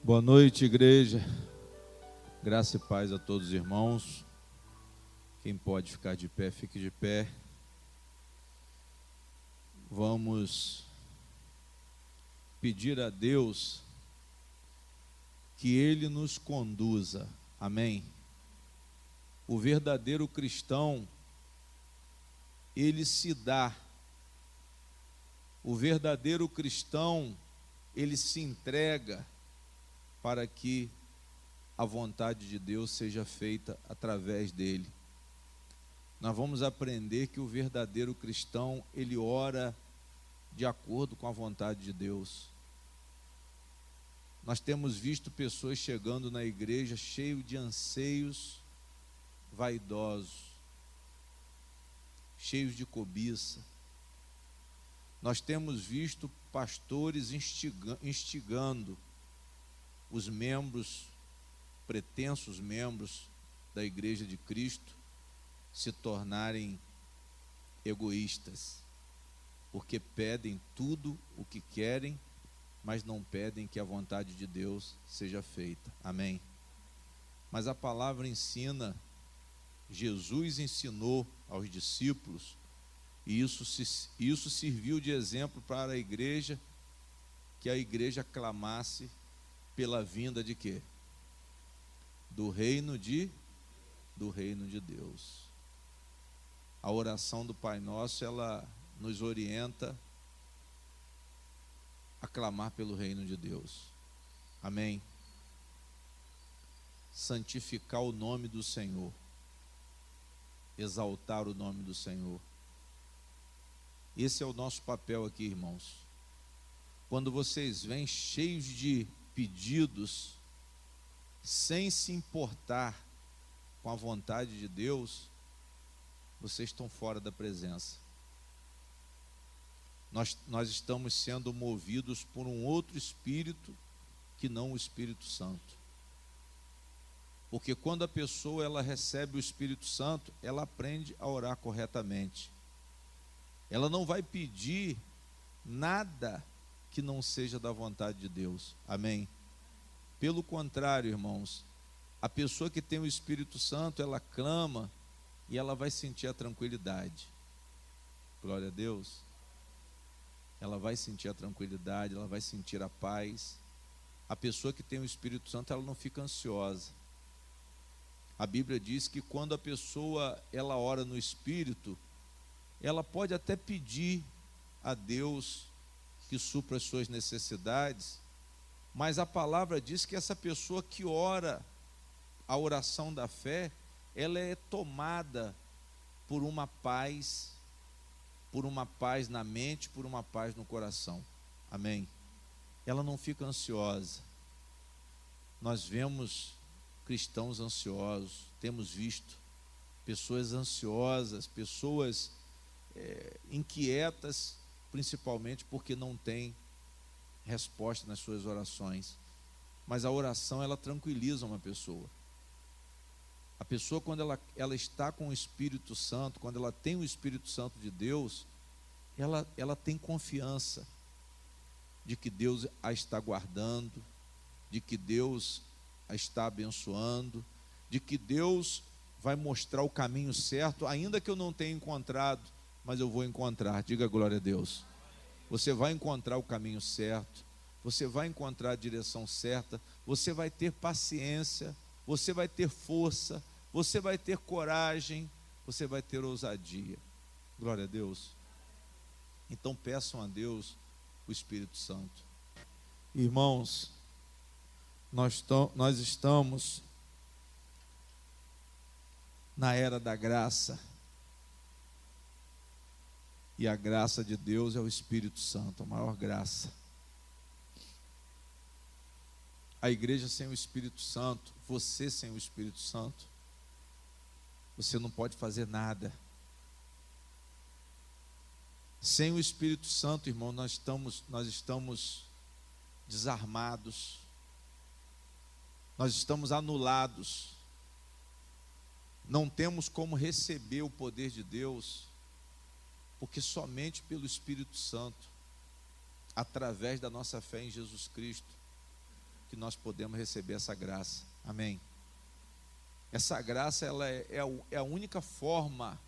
Boa noite, igreja. Graça e paz a todos os irmãos. Quem pode ficar de pé, fique de pé. Vamos pedir a Deus que Ele nos conduza. Amém? O verdadeiro cristão, ele se dá. O verdadeiro cristão, ele se entrega para que a vontade de Deus seja feita através dele. Nós vamos aprender que o verdadeiro cristão, ele ora de acordo com a vontade de Deus. Nós temos visto pessoas chegando na igreja cheios de anseios vaidosos, cheios de cobiça. Nós temos visto pastores instigando os membros, pretensos membros da Igreja de Cristo, se tornarem egoístas, porque pedem tudo o que querem, mas não pedem que a vontade de Deus seja feita. Amém? Mas a palavra ensina, Jesus ensinou aos discípulos, e isso serviu de exemplo para a igreja, que a igreja clamasse pela vinda de quê? Do reino de Deus. A oração do Pai Nosso, ela nos orienta a clamar pelo reino de Deus. Amém? Santificar o nome do Senhor, exaltar o nome do Senhor. Esse é o nosso papel aqui, irmãos. Quando vocês vêm cheios de pedidos, sem se importar com a vontade de Deus, vocês estão fora da presença. Nós estamos sendo movidos por um outro espírito que não o Espírito Santo. Porque quando a pessoa ela recebe o Espírito Santo, ela aprende a orar corretamente. Ela não vai pedir nada que não seja da vontade de Deus. Amém? Pelo contrário, irmãos, a pessoa que tem o Espírito Santo, ela clama e ela vai sentir a tranquilidade. Glória a Deus. Ela vai sentir a tranquilidade, ela vai sentir a paz. A pessoa que tem o Espírito Santo, ela não fica ansiosa. A Bíblia diz que quando a pessoa ela ora no Espírito, ela pode até pedir a Deus que supra as suas necessidades, mas a palavra diz que essa pessoa que ora a oração da fé, ela é tomada por uma paz na mente, por uma paz no coração. Amém? Ela não fica ansiosa. Nós vemos cristãos ansiosos, temos visto pessoas ansiosas, pessoas inquietas, principalmente porque não tem resposta nas suas orações. Mas a oração, ela tranquiliza uma pessoa. A pessoa, quando ela está com o Espírito Santo, quando ela tem o Espírito Santo de Deus, ela tem confiança de que Deus a está guardando, de que Deus a está abençoando, de que Deus vai mostrar o caminho certo, ainda que eu não tenha encontrado, mas eu vou encontrar. Diga glória a Deus. Você vai encontrar o caminho certo, você vai encontrar a direção certa, você vai ter paciência, você vai ter força, você vai ter coragem, você vai ter ousadia. Glória a Deus. Então peçam a Deus o Espírito Santo. Irmãos, nós estamos na era da graça. E a graça de Deus é o Espírito Santo, a maior graça. A igreja sem o Espírito Santo, você sem o Espírito Santo, você não pode fazer nada. Sem o Espírito Santo, irmão, nós estamos desarmados, nós estamos anulados, não temos como receber o poder de Deus, porque somente pelo Espírito Santo, através da nossa fé em Jesus Cristo, que nós podemos receber essa graça. Amém? Essa graça, ela é a única forma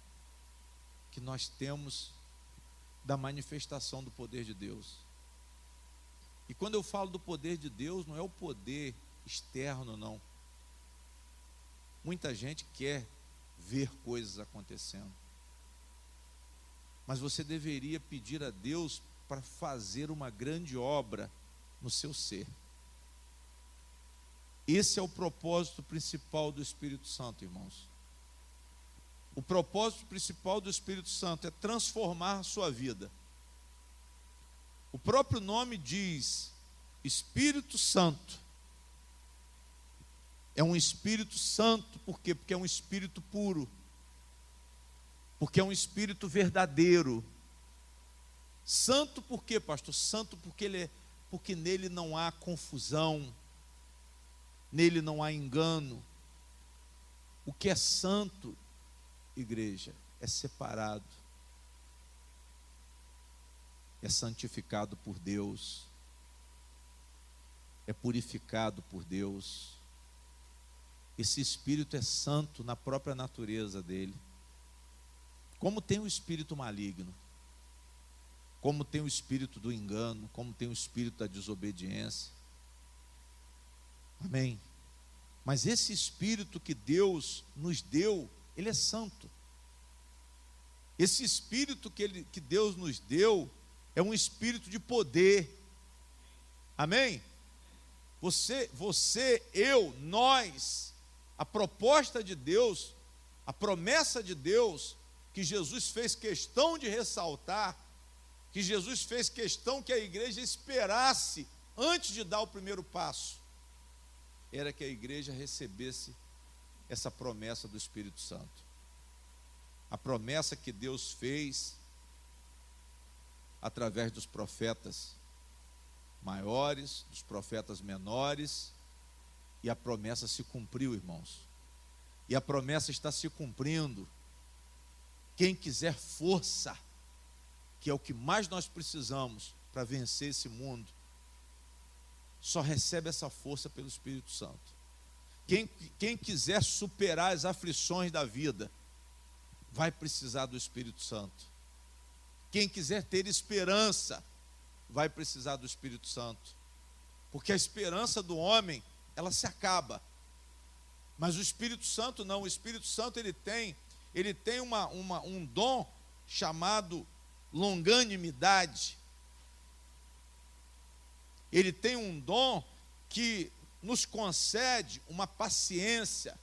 que nós temos da manifestação do poder de Deus. E quando eu falo do poder de Deus, não é o poder externo, não. Muita gente quer ver coisas acontecendo, mas você deveria pedir a Deus para fazer uma grande obra no seu ser. Esse é o propósito principal do Espírito Santo, irmãos. O propósito principal do Espírito Santo é transformar a sua vida. O próprio nome diz Espírito Santo. É um Espírito Santo, por quê? Porque é um Espírito puro. Porque é um Espírito verdadeiro. Santo por quê, pastor? Santo porque nele não há confusão, nele não há engano. O que é santo, igreja, é separado, é santificado por Deus, é purificado por Deus. Esse Espírito é santo na própria natureza dele. Como tem o espírito maligno, como tem o espírito do engano, como tem o espírito da desobediência. Amém? Mas esse Espírito que Deus nos deu, ele é santo. Esse Espírito que Deus nos deu é um Espírito de poder. Amém? Você, eu, nós, a proposta de Deus, a promessa de Deus, que Jesus fez questão de ressaltar, que Jesus fez questão que a igreja esperasse antes de dar o primeiro passo, era que a igreja recebesse essa promessa do Espírito Santo. A promessa que Deus fez através dos profetas maiores, dos profetas menores, e a promessa se cumpriu, irmãos. E a promessa está se cumprindo. Quem quiser força, que é o que mais nós precisamos para vencer esse mundo, só recebe essa força pelo Espírito Santo. Quem quiser superar as aflições da vida, vai precisar do Espírito Santo. Quem quiser ter esperança, vai precisar do Espírito Santo. Porque a esperança do homem, ela se acaba. Mas o Espírito Santo não. O Espírito Santo ele tem um dom chamado longanimidade. Ele tem um dom que nos concede uma paciência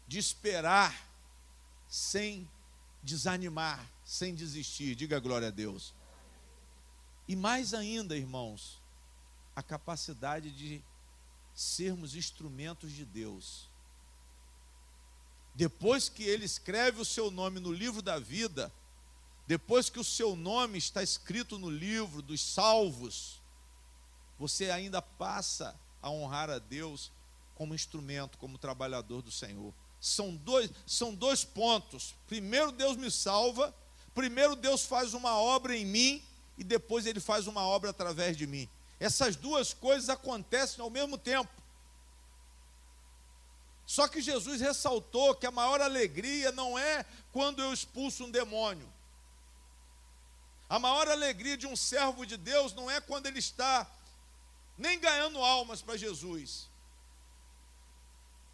de esperar sem desanimar, sem desistir. Diga glória a Deus. E mais ainda, irmãos, a capacidade de sermos instrumentos de Deus. Depois que ele escreve o seu nome no livro da vida, depois que o seu nome está escrito no livro dos salvos, você ainda passa a honrar a Deus como instrumento, como trabalhador do Senhor. São dois pontos. Primeiro Deus me salva, primeiro Deus faz uma obra em mim, e depois ele faz uma obra através de mim. Essas duas coisas acontecem ao mesmo tempo. Só que Jesus ressaltou que a maior alegria não é quando eu expulso um demônio. A maior alegria de um servo de Deus não é quando ele está nem ganhando almas para Jesus.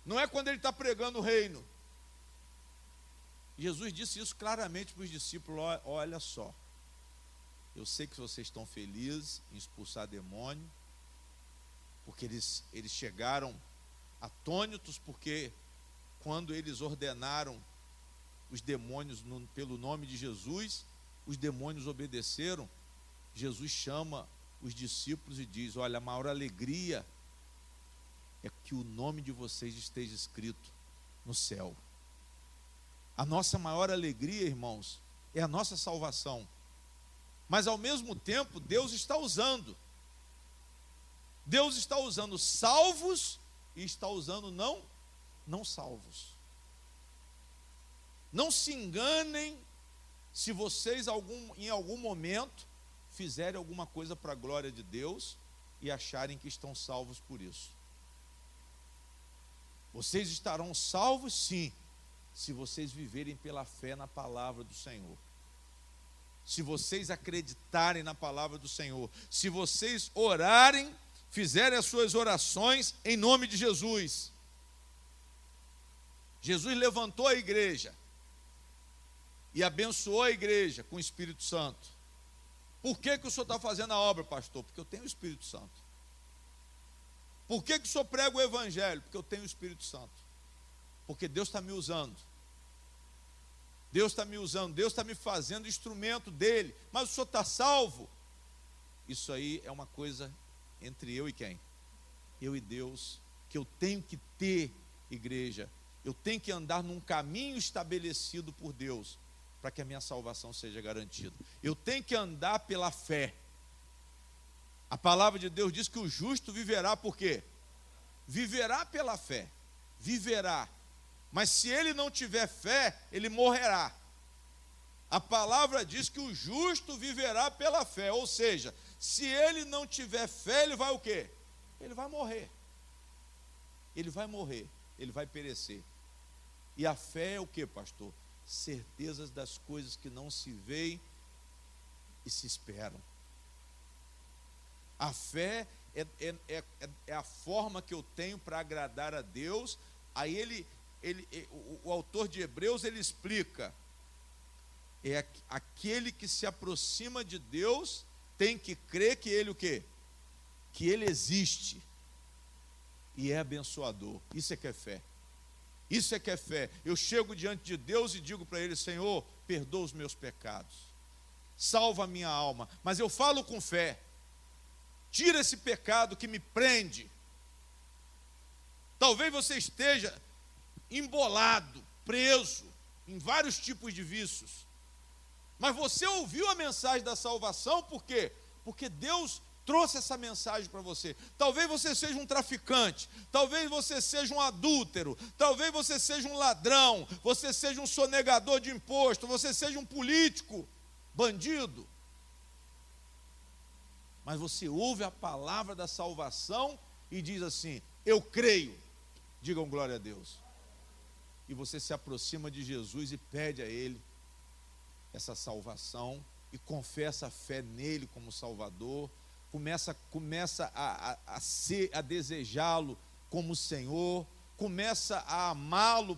Não é quando ele está pregando o reino. Jesus disse isso claramente para os discípulos: olha só, eu sei que vocês estão felizes em expulsar demônio, porque eles chegaram atônitos, porque quando eles ordenaram os demônios pelo nome de Jesus, os demônios obedeceram. Jesus chama os discípulos e diz: olha, a maior alegria é que o nome de vocês esteja escrito no céu. A nossa maior alegria, irmãos, é a nossa salvação. Mas ao mesmo tempo, Deus está usando salvos e está usando não salvos. Não se enganem se vocês em algum momento fizerem alguma coisa para a glória de Deus e acharem que estão salvos por isso. Vocês estarão salvos, sim, se vocês viverem pela fé na palavra do Senhor. Se vocês acreditarem na palavra do Senhor, se vocês orarem, fizerem as suas orações em nome de Jesus. Jesus levantou a igreja e abençoou a igreja com o Espírito Santo. Por que o senhor está fazendo a obra, pastor? Porque eu tenho o Espírito Santo. Por que o senhor prega o Evangelho? Porque eu tenho o Espírito Santo. Porque Deus está me usando. Deus está me usando, Deus está me fazendo instrumento dele. Mas o senhor está salvo? Isso aí é uma coisa entre eu e quem? Eu e Deus, que eu tenho que ter, igreja. Eu tenho que andar num caminho estabelecido por Deus, para que a minha salvação seja garantida. Eu tenho que andar pela fé. A palavra de Deus diz que o justo viverá por quê? Viverá pela fé. Viverá. Mas se ele não tiver fé, ele morrerá. A palavra diz que o justo viverá pela fé. Ou seja, se ele não tiver fé, ele vai o quê? Ele vai morrer. Ele vai morrer. Ele vai perecer. E a fé é o que, pastor? Certezas das coisas que não se veem e se esperam. A fé é a forma que eu tenho para agradar a Deus. Aí o autor de Hebreus, ele explica, é aquele que se aproxima de Deus tem que crer que ele o quê? Que ele existe e é abençoador. Isso é que é fé. Isso é que é fé. Eu chego diante de Deus e digo para ele: Senhor, perdoa os meus pecados, salva a minha alma. Mas eu falo com fé: tira esse pecado que me prende. Talvez você esteja embolado, preso em vários tipos de vícios, mas você ouviu a mensagem da salvação. Por quê? Porque Deus trouxe essa mensagem para você. Talvez você seja um traficante, talvez você seja um adúltero, talvez você seja um ladrão, você seja um sonegador de imposto, você seja um político, bandido, mas você ouve a palavra da salvação e diz assim: eu creio. Digam glória a Deus. E você se aproxima de Jesus e pede a Ele essa salvação e confessa a fé nele como Salvador, começa a desejá-lo como Senhor, começa a amá-lo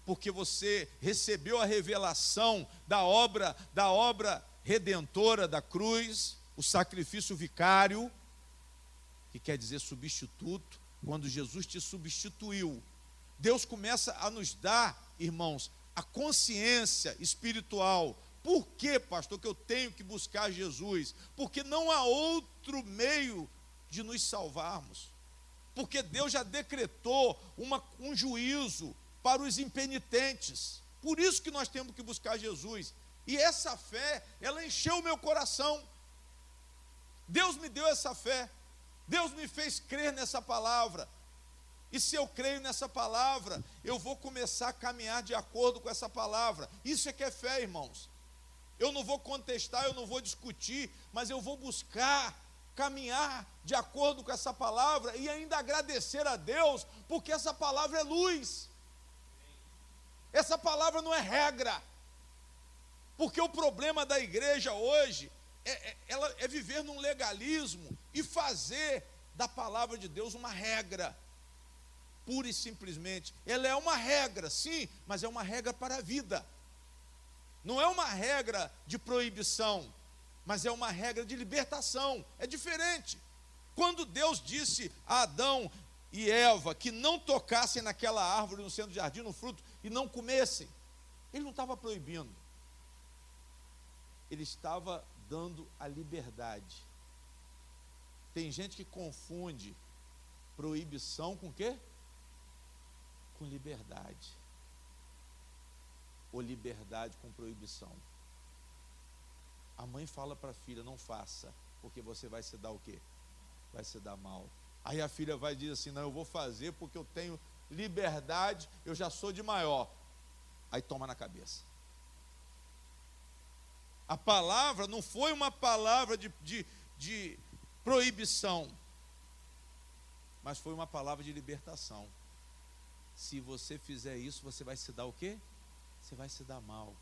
porque você recebeu a revelação da obra redentora da cruz, o sacrifício vicário, que quer dizer substituto. Quando Jesus te substituiu, Deus começa a nos dar, irmãos, a consciência espiritual. Por que, pastor, que eu tenho que buscar Jesus? Porque não há outro meio de nos salvarmos. Porque Deus já decretou um juízo para os impenitentes. Por isso que nós temos que buscar Jesus. E essa fé, ela encheu o meu coração. Deus me deu essa fé. Deus me fez crer nessa palavra. E se eu creio nessa palavra, eu vou começar a caminhar de acordo com essa palavra. Isso é que é fé, irmãos. Eu não vou contestar, eu não vou discutir, mas eu vou buscar caminhar de acordo com essa palavra e ainda agradecer a Deus, porque essa palavra é luz. Essa palavra não é regra. Porque o problema da igreja hoje ela é viver num legalismo e fazer da palavra de Deus uma regra. Pura e simplesmente. Ela é uma regra, sim, mas é uma regra para a vida. Não é uma regra de proibição, mas é uma regra de libertação. É diferente. Quando Deus disse a Adão e Eva que não tocassem naquela árvore no centro do jardim, no fruto, e não comessem, Ele não estava proibindo. Ele estava dando a liberdade. Tem gente que confunde proibição com o quê? Com liberdade. Ou liberdade com proibição. A mãe fala para a filha: não faça, porque você vai se dar o quê? Vai se dar mal. Aí a filha vai dizer assim: não, eu vou fazer porque eu tenho liberdade, eu já sou de maior. Aí toma na cabeça. A palavra não foi uma palavra de proibição, mas foi uma palavra de libertação. se você fizer isso, você vai se dar o quê? Você vai se dar mal.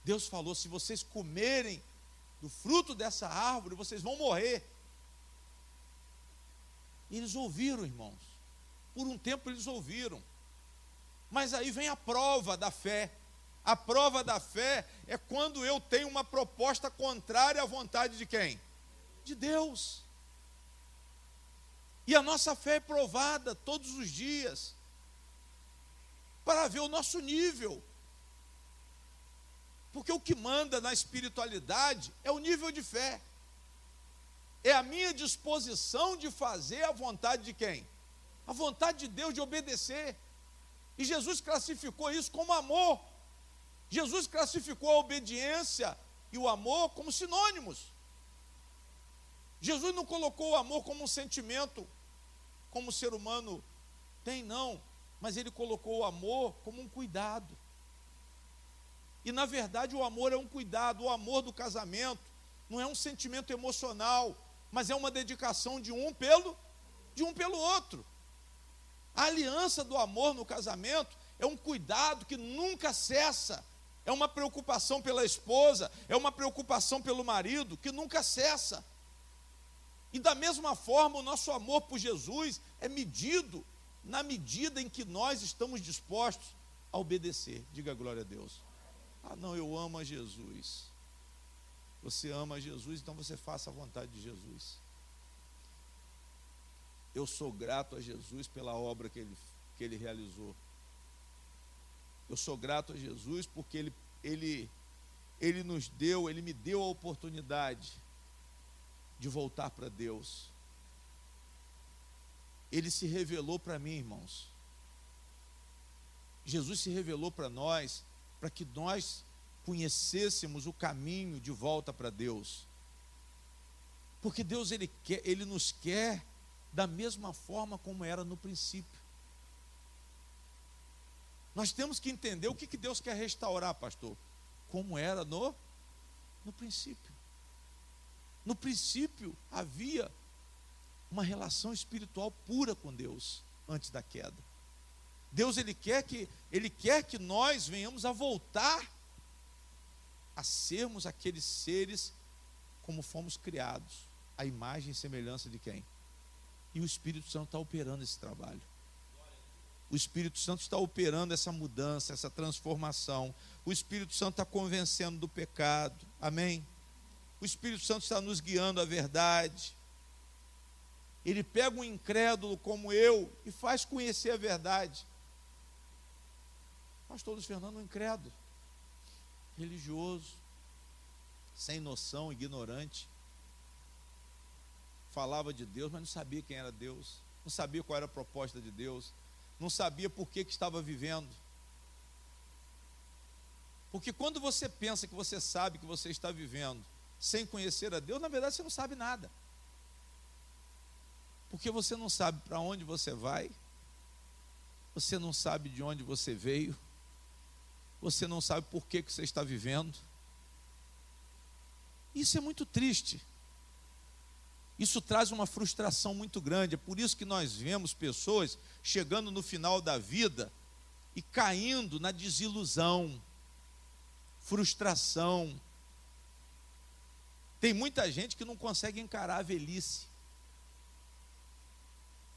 Deus falou, se vocês comerem do fruto dessa árvore, vocês vão morrer. E eles ouviram, irmãos. Por um tempo eles ouviram. Mas aí vem a prova da fé. A prova da fé é quando eu tenho uma proposta contrária à vontade de quem? De Deus. E a nossa fé é provada todos os dias, para ver o nosso nível. Porque o que manda na espiritualidade é o nível de fé. É a minha disposição de fazer a vontade de quem? A vontade de Deus, de obedecer. E Jesus classificou isso como amor. Jesus classificou a obediência e o amor como sinônimos. Jesus não colocou o amor como um sentimento, como o ser humano tem, não. Mas ele colocou o amor como um cuidado. E na verdade o amor é um cuidado. O amor do casamento não é um sentimento emocional, mas é uma dedicação de um pelo outro. A aliança do amor no casamento é um cuidado que nunca cessa. É uma preocupação pela esposa, é uma preocupação pelo marido que nunca cessa. E da mesma forma, o nosso amor por Jesus é medido na medida em que nós estamos dispostos a obedecer. Diga glória a Deus. Ah, não, eu amo a Jesus. Você ama a Jesus, então você faça a vontade de Jesus. Eu sou grato a Jesus pela obra que ele realizou. Eu sou grato a Jesus porque ele me deu a oportunidade de voltar para Deus. Ele se revelou para mim, irmãos. Jesus se revelou para nós, para que nós conhecêssemos o caminho de volta para Deus. Porque Deus, Ele nos quer da mesma forma como era no princípio. Nós temos que entender o que Deus quer restaurar, pastor. Como era no princípio. No princípio havia uma relação espiritual pura com Deus antes da queda. Deus ele quer que nós venhamos a voltar a sermos aqueles seres como fomos criados, a imagem e semelhança de quem? E o Espírito Santo está operando esse trabalho. O Espírito Santo está operando essa mudança, essa transformação. O Espírito Santo está convencendo do pecado. Amém? O Espírito Santo está nos guiando à verdade. Ele pega um incrédulo como eu e faz conhecer a verdade. Pastor Luiz Fernando, um incrédulo, religioso, sem noção, ignorante. Falava de Deus, mas não sabia quem era Deus. Não sabia qual era a proposta de Deus. Não sabia por que estava vivendo. Porque quando você pensa que você sabe que você está vivendo sem conhecer a Deus, na verdade você não sabe nada. Porque você não sabe para onde você vai, você não sabe de onde você veio, você não sabe por que você está vivendo. Isso é muito triste. Isso traz uma frustração muito grande. É por isso que nós vemos pessoas chegando no final da vida e caindo na desilusão, frustração. Tem muita gente que não consegue encarar a velhice,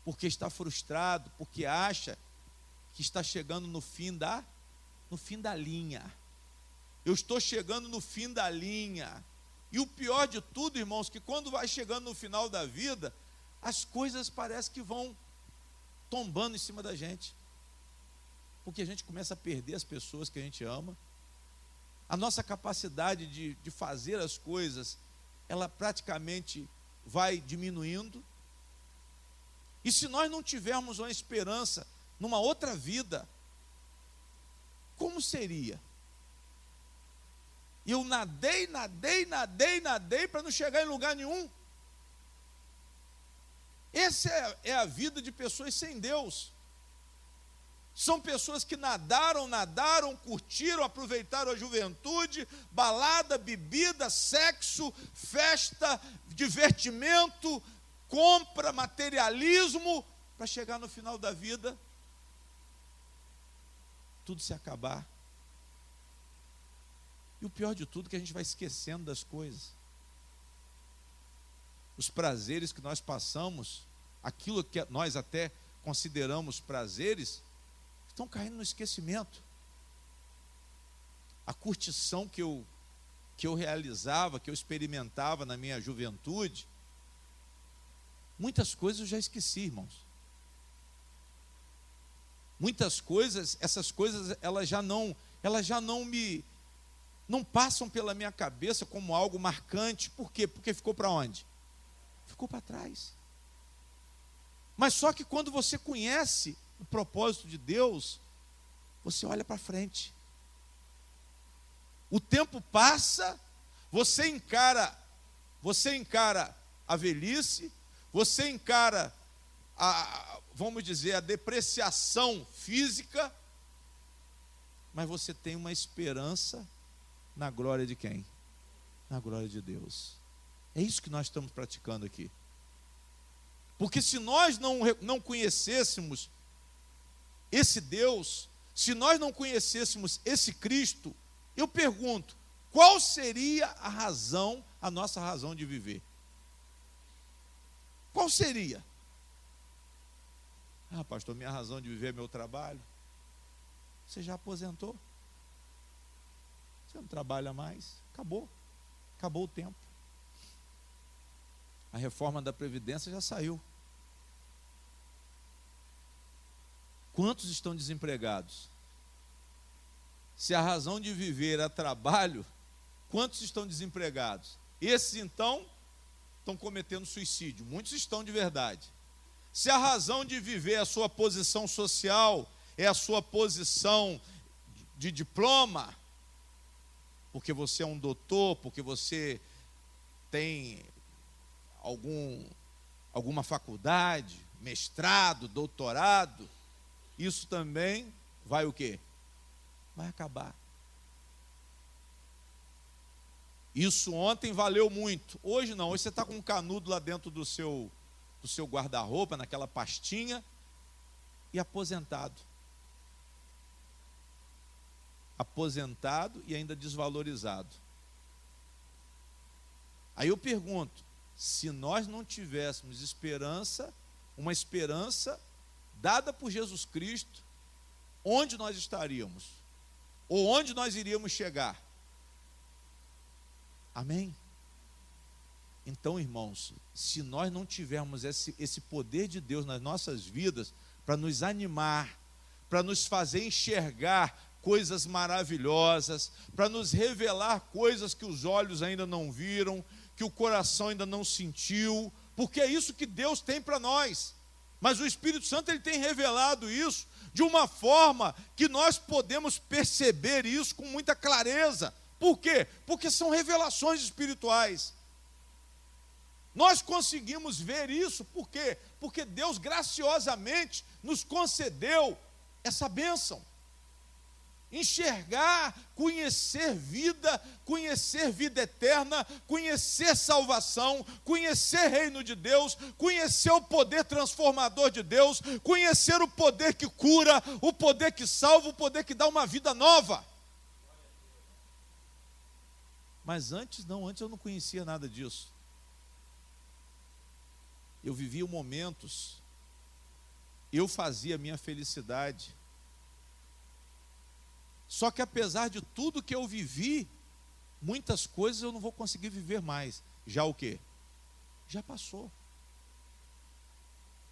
porque está frustrado, porque acha que está chegando no fim da linha. Eu estou chegando no fim da linha. E o pior de tudo, irmãos, que quando vai chegando no final da vida, as coisas parecem que vão tombando em cima da gente. Porque a gente começa a perder as pessoas que a gente ama. A nossa capacidade de fazer as coisas, ela praticamente vai diminuindo. E se nós não tivermos uma esperança numa outra vida, como seria? Eu nadei para não chegar em lugar nenhum. Essa é a vida de pessoas sem Deus. São pessoas que nadaram, curtiram, aproveitaram a juventude, balada, bebida, sexo, festa, divertimento, compra, materialismo, para chegar no final da vida tudo se acabar. E o pior de tudo é que a gente vai esquecendo das coisas. Os prazeres que nós passamos, aquilo que nós até consideramos prazeres, estão caindo no esquecimento. A curtição que eu realizava, que eu experimentava na minha juventude, muitas coisas eu já esqueci, irmãos. Muitas coisas, essas coisas, elas já não passam pela minha cabeça como algo marcante. Por quê? Porque ficou para onde? Ficou para trás. Mas só que quando você conhece o propósito de Deus, você olha para frente. O tempo passa, você encara a velhice, você encara vamos dizer, a depreciação física, mas você tem uma esperança na glória de quem? Na glória de Deus. É isso que nós estamos praticando aqui. Porque se nós não conhecêssemos esse Deus, se nós não conhecêssemos esse Cristo, eu pergunto, qual seria a nossa razão de viver? Qual seria? Ah, pastor, minha razão de viver é meu trabalho. Você já aposentou? Você não trabalha mais? Acabou o tempo. A reforma da Previdência já saiu. Quantos estão desempregados? Se a razão de viver é trabalho, quantos estão desempregados? Esses, então, estão cometendo suicídio. Muitos estão de verdade. Se a razão de viver é a sua posição social, é a sua posição de diploma, porque você é um doutor, porque você tem alguma faculdade, mestrado, doutorado, isso também vai o quê? Vai acabar. Isso ontem valeu muito, hoje não, hoje você está com um canudo lá dentro do seu guarda-roupa, naquela pastinha, e aposentado. Aposentado e ainda desvalorizado. Aí eu pergunto, se nós não tivéssemos esperança, uma esperança dada por Jesus Cristo, onde nós estaríamos? Ou onde nós iríamos chegar? Amém? Então, irmãos, se nós não tivermos esse poder de Deus nas nossas vidas, para nos animar, para nos fazer enxergar coisas maravilhosas, para nos revelar coisas que os olhos ainda não viram, que o coração ainda não sentiu, porque é isso que Deus tem para nós. Mas o Espírito Santo, ele tem revelado isso de uma forma que nós podemos perceber isso com muita clareza. Por quê? Porque são revelações espirituais. Nós conseguimos ver isso, por quê? Porque Deus graciosamente nos concedeu essa bênção. Enxergar, conhecer vida eterna, conhecer salvação, conhecer reino de Deus, conhecer o poder transformador de Deus, conhecer o poder que cura, o poder que salva, o poder que dá uma vida nova. Mas antes eu não conhecia nada disso. Eu vivia momentos, eu fazia a minha felicidade. Só que apesar de tudo que eu vivi, muitas coisas eu não vou conseguir viver mais. Já o quê? Já passou.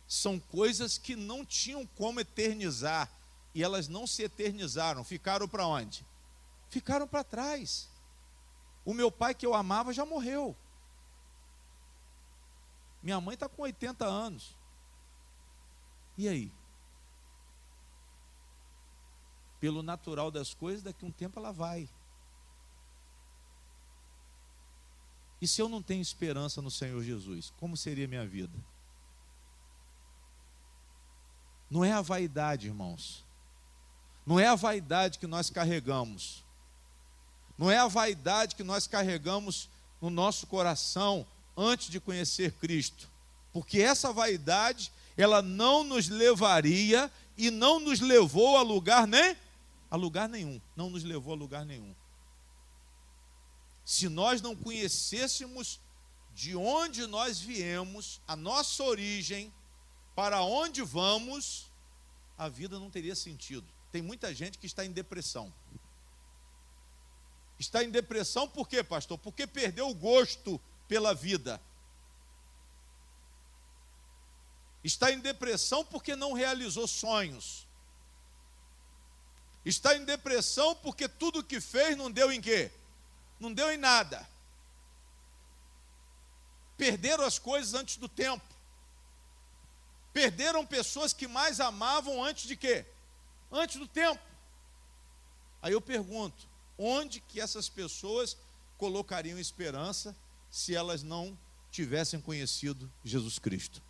São coisas que não tinham como eternizar, e elas não se eternizaram. Ficaram para onde? Ficaram para trás. O meu pai que eu amava já morreu. Minha mãe está com 80 anos. E aí? Pelo natural das coisas, daqui a um tempo ela vai. E se eu não tenho esperança no Senhor Jesus, como seria a minha vida? Não é a vaidade, irmãos. Não é a vaidade que nós carregamos. Não é a vaidade que nós carregamos no nosso coração antes de conhecer Cristo. Porque essa vaidade, ela não nos levaria e não nos levou a lugar a lugar nenhum, não nos levou a lugar nenhum. Se nós não conhecêssemos de onde nós viemos, a nossa origem, para onde vamos, a vida não teria sentido. Tem muita gente que está em depressão. Está em depressão por quê, pastor? Porque perdeu o gosto pela vida. Está em depressão porque não realizou sonhos. Está em depressão porque tudo que fez não deu em quê? Não deu em nada. Perderam as coisas antes do tempo. Perderam pessoas que mais amavam antes de quê? Antes do tempo. Aí eu pergunto, onde que essas pessoas colocariam esperança se elas não tivessem conhecido Jesus Cristo?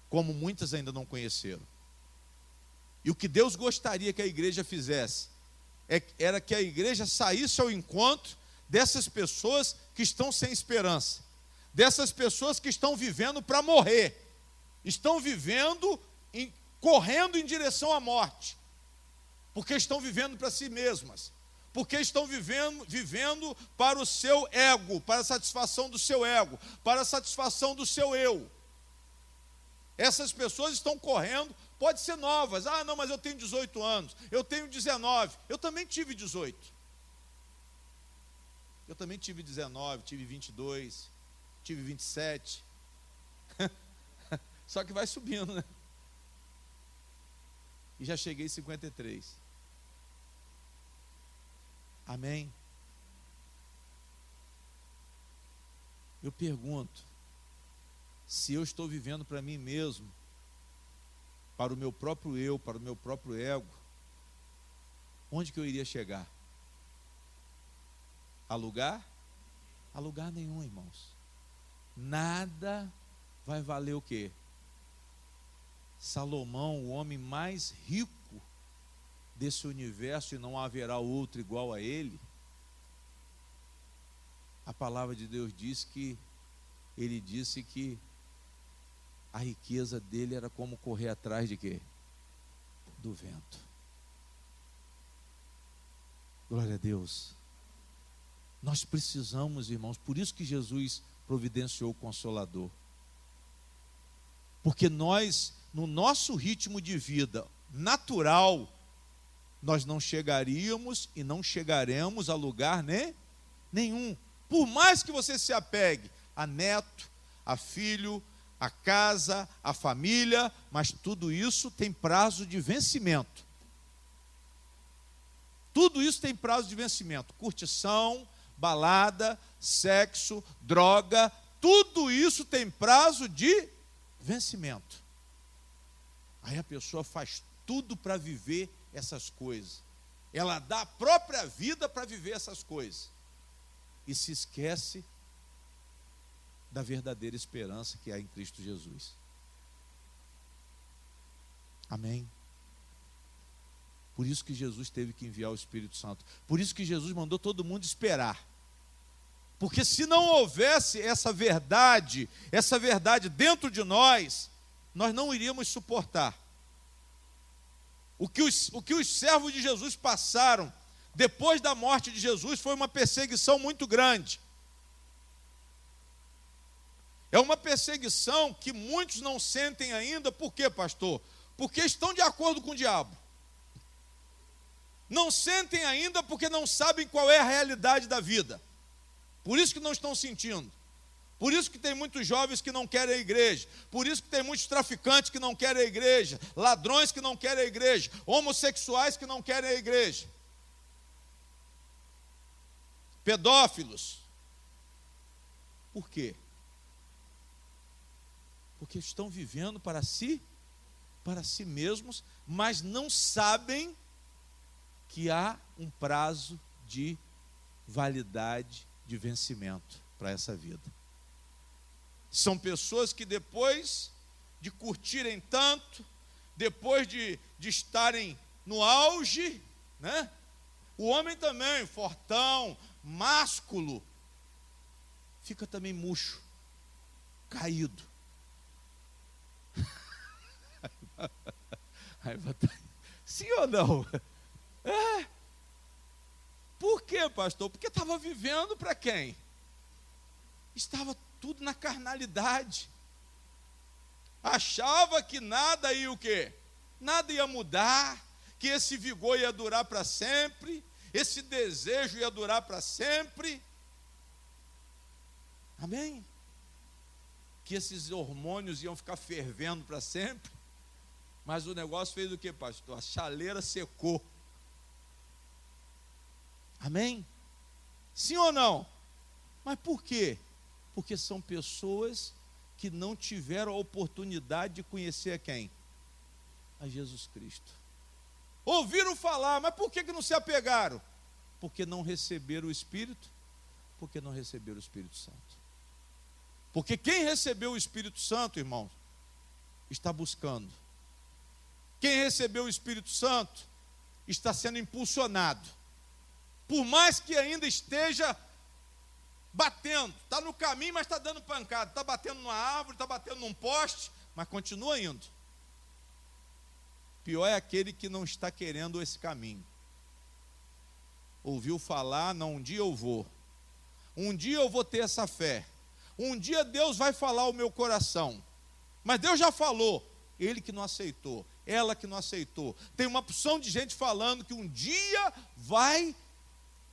Como muitas ainda não conheceram. E o que Deus gostaria que a igreja fizesse era que a igreja saísse ao encontro dessas pessoas que estão sem esperança, dessas pessoas que estão vivendo para morrer, estão vivendo, correndo em direção à morte, porque estão vivendo para si mesmas, porque estão vivendo para o seu ego, para a satisfação do seu ego, para a satisfação do seu eu. Essas pessoas estão correndo, pode ser novas, não, mas eu tenho 18 anos, eu tenho 19, eu também tive 18. Eu também tive 19, tive 22, tive 27. Só que vai subindo, né? E já cheguei em 53. Amém? Eu pergunto, se eu estou vivendo para mim mesmo, para o meu próprio eu, para o meu próprio ego, onde que eu iria chegar? A lugar? A lugar nenhum, irmãos. Nada vai valer o quê? Salomão, o homem mais rico desse universo, e não haverá outro igual a ele. A palavra de Deus diz que ele disse que a riqueza dele era como correr atrás de quê? Do vento. Glória a Deus. Nós precisamos, irmãos, por isso que Jesus providenciou o Consolador. Porque nós, no nosso ritmo de vida natural, nós não chegaríamos e não chegaremos a lugar nenhum. Por mais que você se apegue a neto, a filho, a casa, a família, mas tudo isso tem prazo de vencimento. Tudo isso tem prazo de vencimento. Curtição, balada, sexo, droga, tudo isso tem prazo de vencimento. Aí a pessoa faz tudo para viver essas coisas. Ela dá a própria vida para viver essas coisas. E se esquece da verdadeira esperança que há em Cristo Jesus. Amém? Por isso que Jesus teve que enviar o Espírito Santo. Por isso que Jesus mandou todo mundo esperar. Porque se não houvesse essa verdade dentro de nós, nós não iríamos suportar. O que os servos de Jesus passaram depois da morte de Jesus foi uma perseguição muito grande. É uma perseguição que muitos não sentem ainda. Por quê, pastor? Porque estão de acordo com o diabo. Não sentem ainda porque não sabem qual é a realidade da vida. Por isso que não estão sentindo. Por isso que tem muitos jovens que não querem a igreja. Por isso que tem muitos traficantes que não querem a igreja. Ladrões que não querem a igreja. Homossexuais que não querem a igreja. Pedófilos. Por quê? Porque estão vivendo para si mesmos, mas não sabem que há um prazo de validade, de vencimento para essa vida. São pessoas que depois de curtirem tanto, depois de estarem no auge, né? O homem também, fortão, másculo, fica também murcho, caído. Sim ou não? Por quê, pastor? Porque estava vivendo para quem? Estava tudo na carnalidade. Achava que nada ia o quê? Nada ia mudar, que esse vigor ia durar para sempre, esse desejo ia durar para sempre. Amém? Que esses hormônios iam ficar fervendo para sempre. Mas o negócio fez o quê, pastor? A chaleira secou. Amém? Sim ou não? Mas por quê? Porque são pessoas que não tiveram a oportunidade de conhecer a quem? A Jesus Cristo. Ouviram falar, mas por que não se apegaram? Porque não receberam o Espírito, porque não receberam o Espírito Santo. Porque quem recebeu o Espírito Santo, irmãos, está buscando. Quem recebeu o Espírito Santo está sendo impulsionado. Por mais que ainda esteja batendo, está no caminho, mas está dando pancada, está batendo numa árvore, está batendo num poste, mas continua indo. Pior é aquele que não está querendo esse caminho. Ouviu falar, não, um dia eu vou ter essa fé, um dia Deus vai falar o meu coração, mas Deus já falou, ele que não aceitou, ela que não aceitou. Tem uma porção de gente falando que um dia vai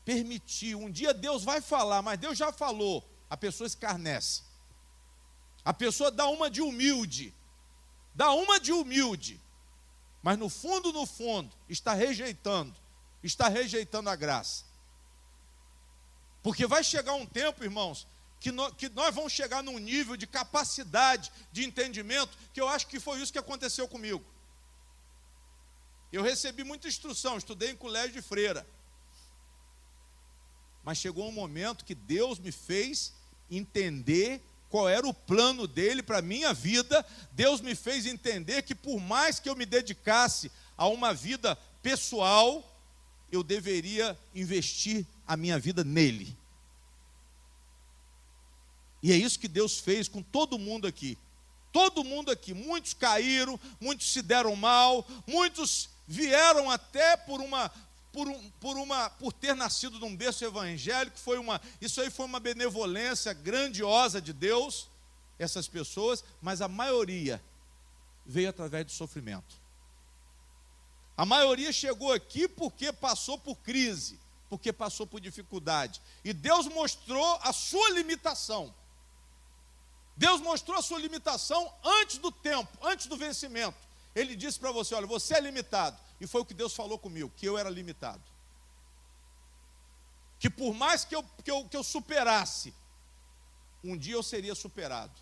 permitir, um dia Deus vai falar, mas Deus já falou. A pessoa escarnece, a pessoa dá uma de humilde, mas no fundo, está rejeitando a graça. Porque vai chegar um tempo, irmãos, que nós vamos chegar num nível de capacidade, de entendimento, que eu acho que foi isso que aconteceu comigo. Eu recebi muita instrução, estudei em colégio de freira. Mas chegou um momento que Deus me fez entender qual era o plano dele para a minha vida. Deus me fez entender que por mais que eu me dedicasse a uma vida pessoal, eu deveria investir a minha vida nele. E é isso que Deus fez com todo mundo aqui. Todo mundo aqui. Muitos caíram, muitos se deram mal, muitos vieram até por ter nascido num berço evangélico. Isso aí foi uma benevolência grandiosa de Deus, essas pessoas, mas a maioria veio através do sofrimento. A maioria chegou aqui porque passou por crise, porque passou por dificuldade. E Deus mostrou a sua limitação. Deus mostrou a sua limitação antes do tempo, antes do vencimento. Ele disse para você, olha, você é limitado. E foi o que Deus falou comigo, que eu era limitado. Que por mais que eu superasse, um dia eu seria superado.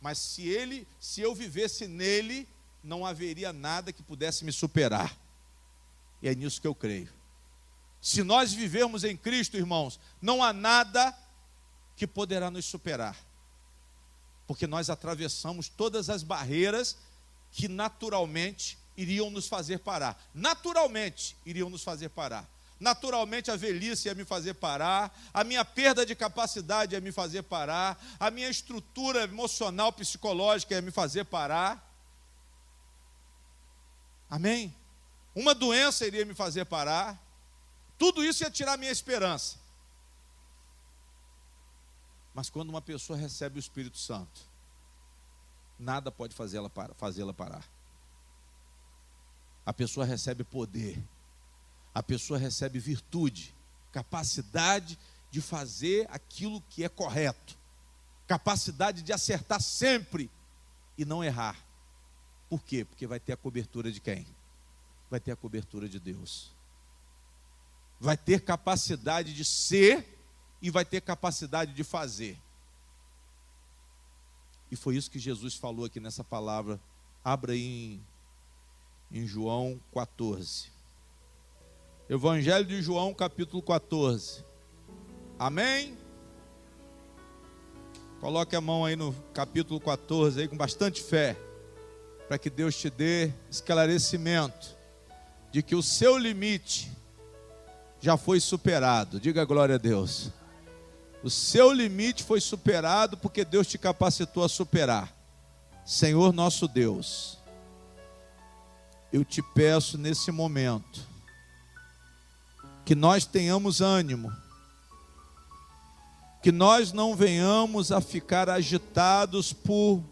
Mas se eu vivesse nele, não haveria nada que pudesse me superar. E é nisso que eu creio. Se nós vivermos em Cristo, irmãos, não há nada que poderá nos superar. Porque nós atravessamos todas as barreiras que naturalmente iriam nos fazer parar. Naturalmente iriam nos fazer parar. Naturalmente a velhice ia me fazer parar, a minha perda de capacidade ia me fazer parar, a minha estrutura emocional, psicológica ia me fazer parar. Amém? Uma doença iria me fazer parar. Tudo isso ia tirar minha esperança. Mas quando uma pessoa recebe o Espírito Santo, nada pode fazê-la parar. A pessoa recebe poder, a pessoa recebe virtude, capacidade de fazer aquilo que é correto, capacidade de acertar sempre e não errar. Por quê? Porque vai ter a cobertura de quem? Vai ter a cobertura de Deus. Vai ter capacidade de ser e vai ter capacidade de fazer. E foi isso que Jesus falou aqui nessa palavra. Abra aí em João 14. Evangelho de João, capítulo 14. Amém? Coloque a mão aí no capítulo 14, aí com bastante fé, para que Deus te dê esclarecimento de que o seu limite já foi superado. Diga glória a Deus. O seu limite foi superado porque Deus te capacitou a superar. Senhor nosso Deus, eu te peço nesse momento que nós tenhamos ânimo, que nós não venhamos a ficar agitados por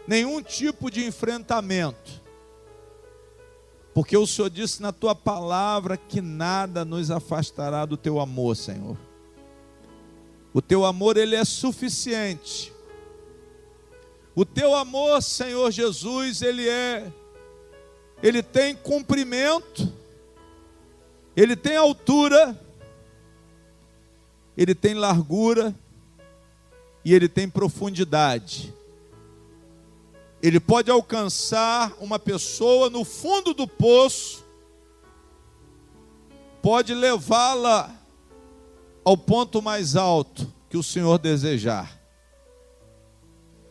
nenhum tipo de enfrentamento, porque o Senhor disse na tua palavra que nada nos afastará do teu amor, Senhor. O teu amor, ele é suficiente. O teu amor, Senhor Jesus, ele tem comprimento, ele tem altura, ele tem largura e ele tem profundidade. Ele pode alcançar uma pessoa no fundo do poço, pode levá-la ao ponto mais alto que o Senhor desejar.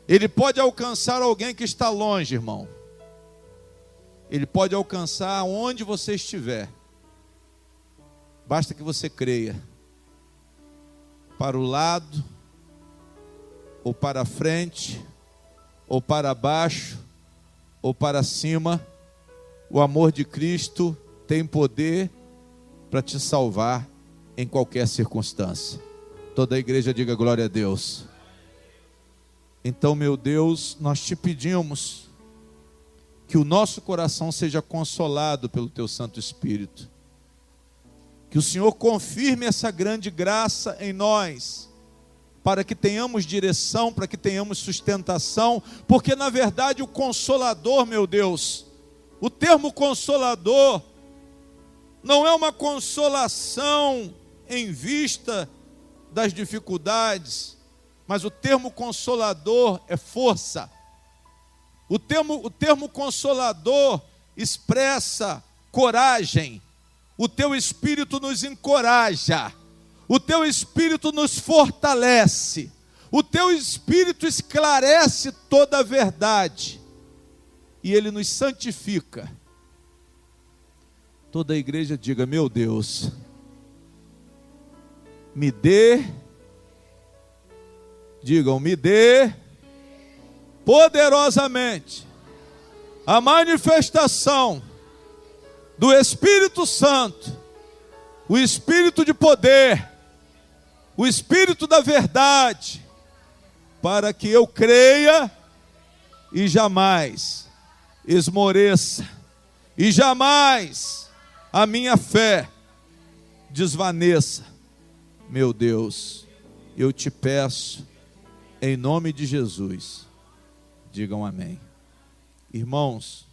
Ele pode alcançar alguém que está longe, irmão. Ele pode alcançar onde você estiver. Basta que você creia. Para o lado, ou para frente, ou para baixo, ou para cima, o amor de Cristo tem poder para te salvar em qualquer circunstância. Toda a igreja diga glória a Deus. Então, meu Deus, nós te pedimos que o nosso coração seja consolado pelo teu Santo Espírito. Que o Senhor confirme essa grande graça em nós, para que tenhamos direção, para que tenhamos sustentação, porque na verdade o Consolador, meu Deus, o termo Consolador não é uma consolação em vista das dificuldades, mas o termo Consolador é força. O termo Consolador expressa coragem. O teu Espírito nos encoraja. O teu Espírito nos fortalece. O teu Espírito esclarece toda a verdade. E ele nos santifica. Toda a igreja diga: meu Deus, me dê, digam, me dê poderosamente a manifestação do Espírito Santo, o Espírito de poder, o Espírito da verdade, para que eu creia e jamais esmoreça, e jamais a minha fé desvaneça. Meu Deus, eu te peço, em nome de Jesus, digam amém. Irmãos,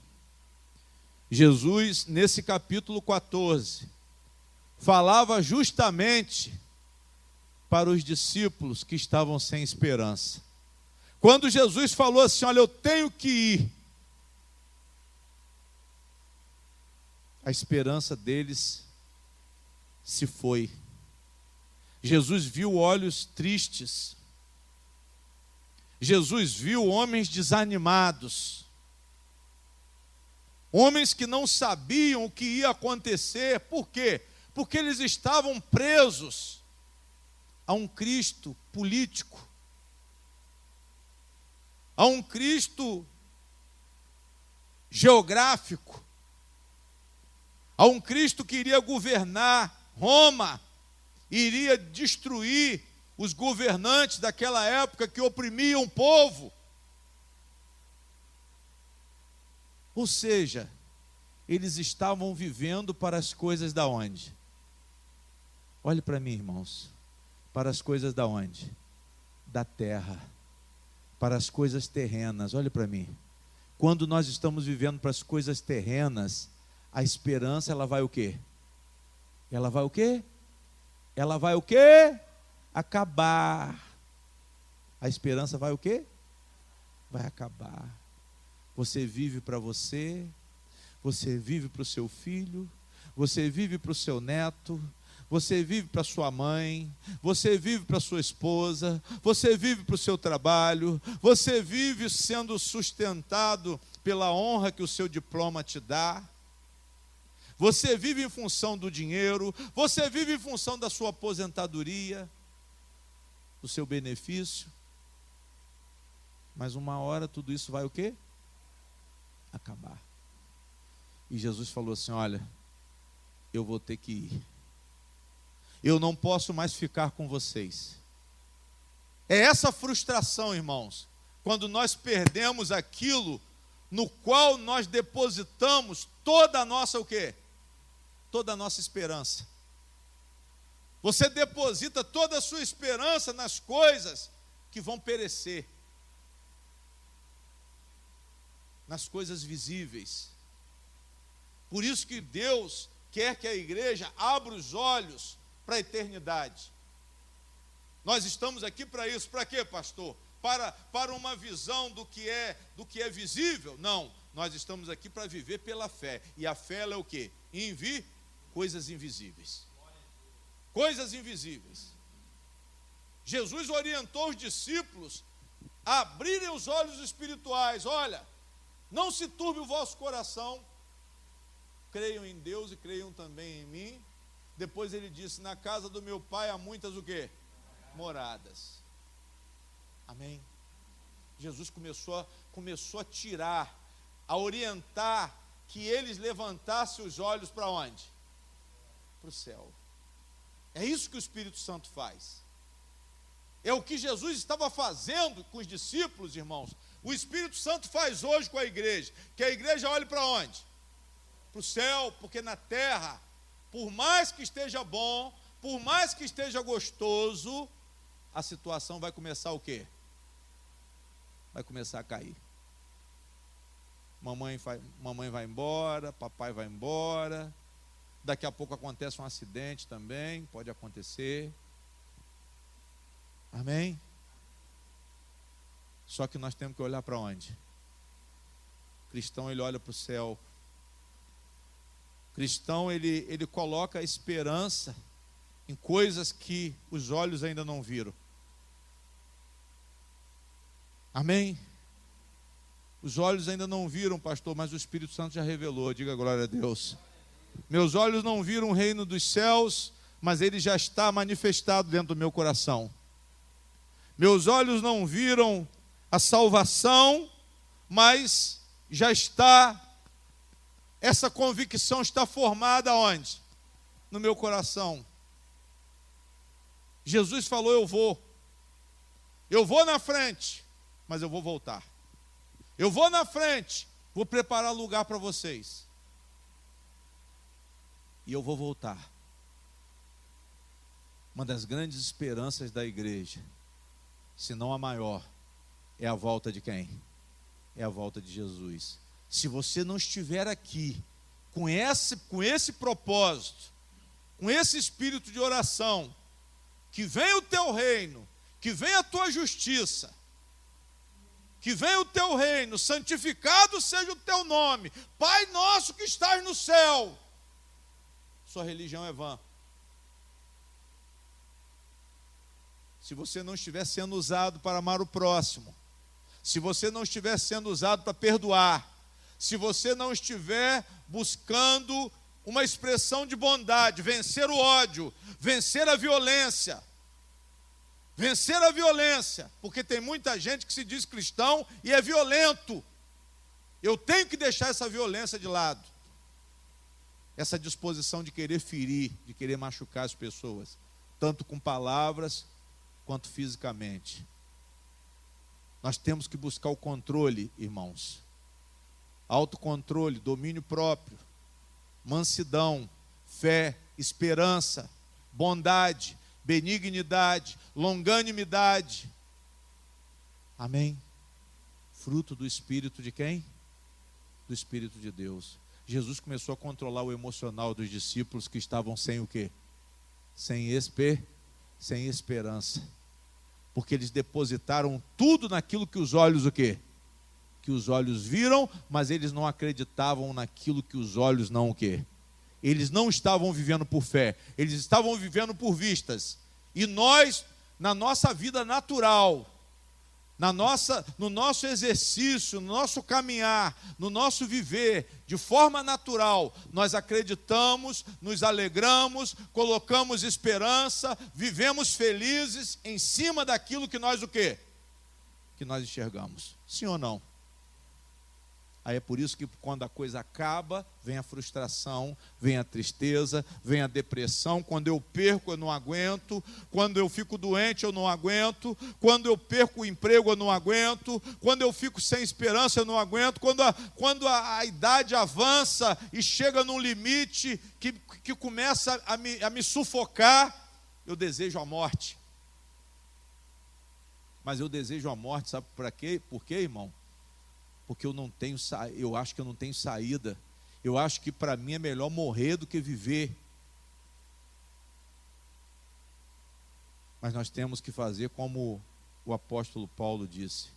Jesus, nesse capítulo 14, falava justamente para os discípulos que estavam sem esperança. Quando Jesus falou assim: olha, eu tenho que ir, a esperança deles se foi. Jesus viu olhos tristes. Jesus viu homens desanimados. Homens que não sabiam o que ia acontecer. Por quê? Porque eles estavam presos a um Cristo político, a um Cristo geográfico, a um Cristo que iria governar Roma, iria destruir os governantes daquela época que oprimiam o povo. Ou seja, eles estavam vivendo para as coisas da onde? Olhe para mim, irmãos. Para as coisas da onde? Da terra. Para as coisas terrenas. Olhe para mim. Quando nós estamos vivendo para as coisas terrenas, a esperança, ela vai o quê? Ela vai o quê? Ela vai o quê? Acabar. A esperança vai o quê? Vai acabar. Você vive para você, você vive para o seu filho, você vive para o seu neto, você vive para sua mãe, você vive para sua esposa, você vive para o seu trabalho, você vive sendo sustentado pela honra que o seu diploma te dá, você vive em função do dinheiro, você vive em função da sua aposentadoria, do seu benefício, mas uma hora tudo isso vai o quê? Acabar. E Jesus falou assim: olha, eu vou ter que ir. eu não posso mais ficar com vocês. É essa frustração, irmãos, quando nós perdemos aquilo no qual nós depositamos toda a nossa o quê? Toda a nossa esperança. Você deposita toda a sua esperança nas coisas que vão perecer, nas coisas visíveis. Por isso que Deus quer que a igreja abra os olhos para a eternidade. Nós estamos aqui para isso. Para quê, pastor? Para uma visão do que é visível? Não, nós estamos aqui para viver pela fé. E a fé ela é o quê? Coisas invisíveis. Coisas invisíveis. Jesus orientou os discípulos a abrirem os olhos espirituais. Olha, não se turbe o vosso coração. Creiam em Deus e creiam também em mim. Depois ele disse, na casa do meu pai há muitas o quê? Moradas. Amém. Jesus começou a tirar, a orientar que eles levantassem os olhos para onde? Para o céu. É isso que o Espírito Santo faz. É o que Jesus estava fazendo com os discípulos, irmãos. O Espírito Santo faz hoje com a igreja. Que a igreja olhe para onde? Para o céu, porque na terra, por mais que esteja bom, por mais que esteja gostoso, a situação vai começar o quê? Vai começar a cair. Mamãe vai embora, papai vai embora. Daqui a pouco acontece um acidente também, pode acontecer. Amém? Só que nós temos que olhar para onde? O cristão, ele olha para o céu. O cristão, ele coloca a esperança em coisas que os olhos ainda não viram. Amém? Os olhos ainda não viram, pastor, mas o Espírito Santo já revelou. Diga glória a Deus. Meus olhos não viram o reino dos céus, mas ele já está manifestado dentro do meu coração. Meus olhos não viram a salvação, mas já está, essa convicção está formada onde? No meu coração. Jesus falou, eu vou na frente, mas eu vou voltar. Eu vou na frente, vou preparar lugar para vocês. E eu vou voltar. Uma das grandes esperanças da igreja, se não a maior, é a volta de quem? É a volta de Jesus. Se você não estiver aqui, com esse propósito, com esse espírito de oração, que venha o teu reino, que venha a tua justiça, que venha o teu reino, santificado seja o teu nome, Pai nosso que estás no céu, sua religião é vã. Se você não estiver sendo usado para amar o próximo, se você não estiver sendo usado para perdoar, se você não estiver buscando uma expressão de bondade, vencer o ódio, vencer a violência, porque tem muita gente que se diz cristão e é violento. Eu tenho que deixar essa violência de lado. Essa disposição de querer ferir, de querer machucar as pessoas, tanto com palavras quanto fisicamente. Nós temos que buscar o controle, irmãos. Autocontrole, domínio próprio, mansidão, fé, esperança, bondade, benignidade, longanimidade. Amém? Fruto do Espírito de quem? Do Espírito de Deus. Jesus começou a controlar o emocional dos discípulos que estavam sem o quê? Sem esperança. Porque eles depositaram tudo naquilo que os olhos o quê? Que os olhos viram, mas eles não acreditavam naquilo que os olhos não o quê? Eles não estavam vivendo por fé, eles estavam vivendo por vistas. E nós, na nossa vida natural, no nosso exercício, no nosso caminhar, no nosso viver, de forma natural, nós acreditamos, nos alegramos, colocamos esperança, vivemos felizes em cima daquilo que nós o quê? Que nós enxergamos. Sim ou não? Aí é por isso que quando a coisa acaba, vem a frustração, vem a tristeza, vem a depressão. Quando eu perco, eu não aguento. Quando eu fico doente, eu não aguento. Quando eu perco o emprego, eu não aguento. Quando eu fico sem esperança, eu não aguento. Quando a idade avança e chega num limite que começa a me sufocar, eu desejo a morte. Mas eu desejo a morte, sabe para quê? Por quê, irmão? Porque eu acho que eu não tenho saída. Eu acho que para mim é melhor morrer do que viver. Mas nós temos que fazer como o apóstolo Paulo disse: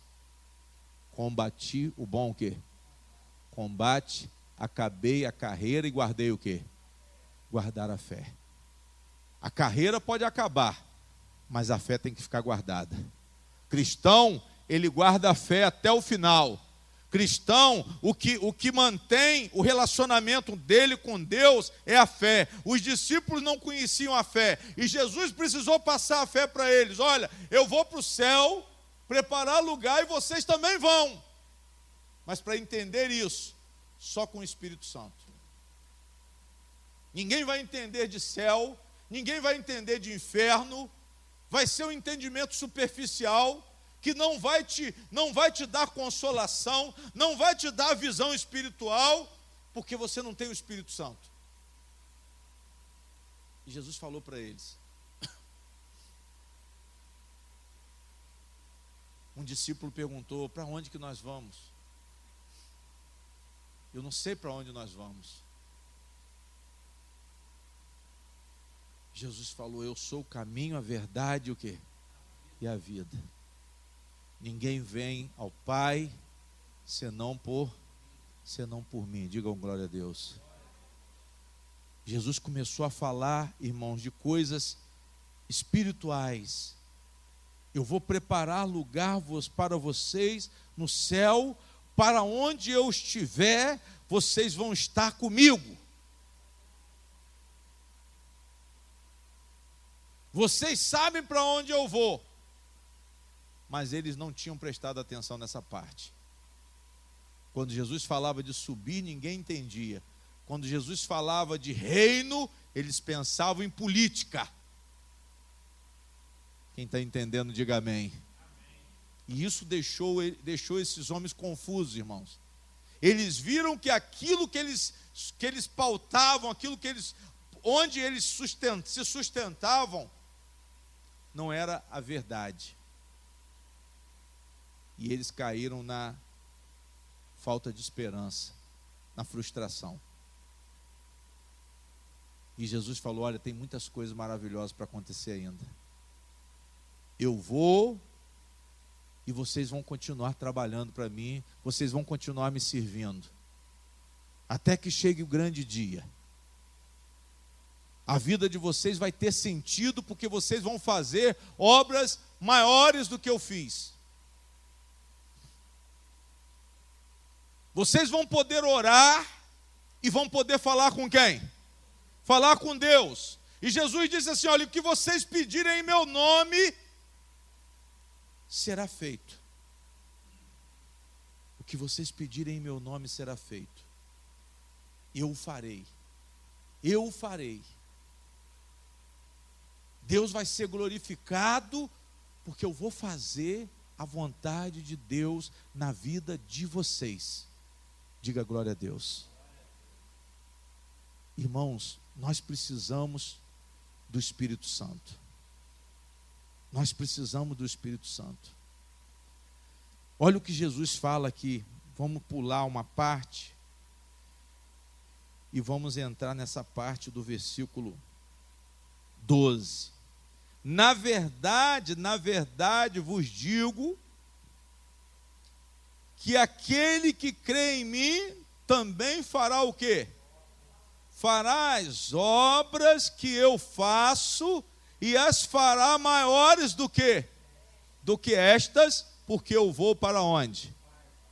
combati o bom o quê? Combate, acabei a carreira e guardei o quê? Guardar a fé. A carreira pode acabar, mas a fé tem que ficar guardada. Cristão, ele guarda a fé até o final. Cristão, o que mantém o relacionamento dele com Deus é a fé. Os discípulos não conheciam a fé, e Jesus precisou passar a fé para eles. Olha, eu vou para o céu, preparar lugar, e vocês também vão. Mas para entender isso, só com o Espírito Santo. Ninguém vai entender de céu, ninguém vai entender de inferno, vai ser um entendimento superficial, que não vai te dar consolação, não vai te dar visão espiritual, porque você não tem o Espírito Santo. E Jesus falou para eles. Um discípulo perguntou: para onde que nós vamos? Eu não sei para onde nós vamos. Jesus falou: eu sou o caminho, a verdade e o quê? E a vida. Ninguém vem ao Pai senão por mim. Digam glória a Deus. Jesus começou a falar, irmãos, de coisas espirituais. Eu vou preparar lugar para vocês no céu, para onde eu estiver, vocês vão estar comigo. Vocês sabem para onde eu vou. Mas eles não tinham prestado atenção nessa parte. Quando Jesus falava de subir, ninguém entendia. Quando Jesus falava de reino, eles pensavam em política. Quem está entendendo, diga amém. E isso deixou esses homens confusos, irmãos. Eles viram que aquilo que eles pautavam, onde eles se sustentavam, não era a verdade. E eles caíram na falta de esperança, na frustração. E Jesus falou: olha, tem muitas coisas maravilhosas para acontecer ainda. Eu vou, e vocês vão continuar trabalhando para mim, vocês vão continuar me servindo, até que chegue o grande dia. A vida de vocês vai ter sentido, porque vocês vão fazer obras maiores do que eu fiz. Vocês vão poder orar e vão poder falar com quem? Falar com Deus. E Jesus disse assim: olha, o que vocês pedirem em meu nome será feito. O que vocês pedirem em meu nome será feito. Eu o farei. Eu o farei. Deus vai ser glorificado, porque eu vou fazer a vontade de Deus na vida de vocês. Diga glória a Deus. Irmãos, nós precisamos do Espírito Santo. Nós precisamos do Espírito Santo. Olha o que Jesus fala aqui. Vamos pular uma parte e vamos entrar nessa parte do versículo 12. Na verdade vos digo que aquele que crê em mim também fará o quê? Fará as obras que eu faço, e as fará maiores do que? Do que estas, porque eu vou para onde?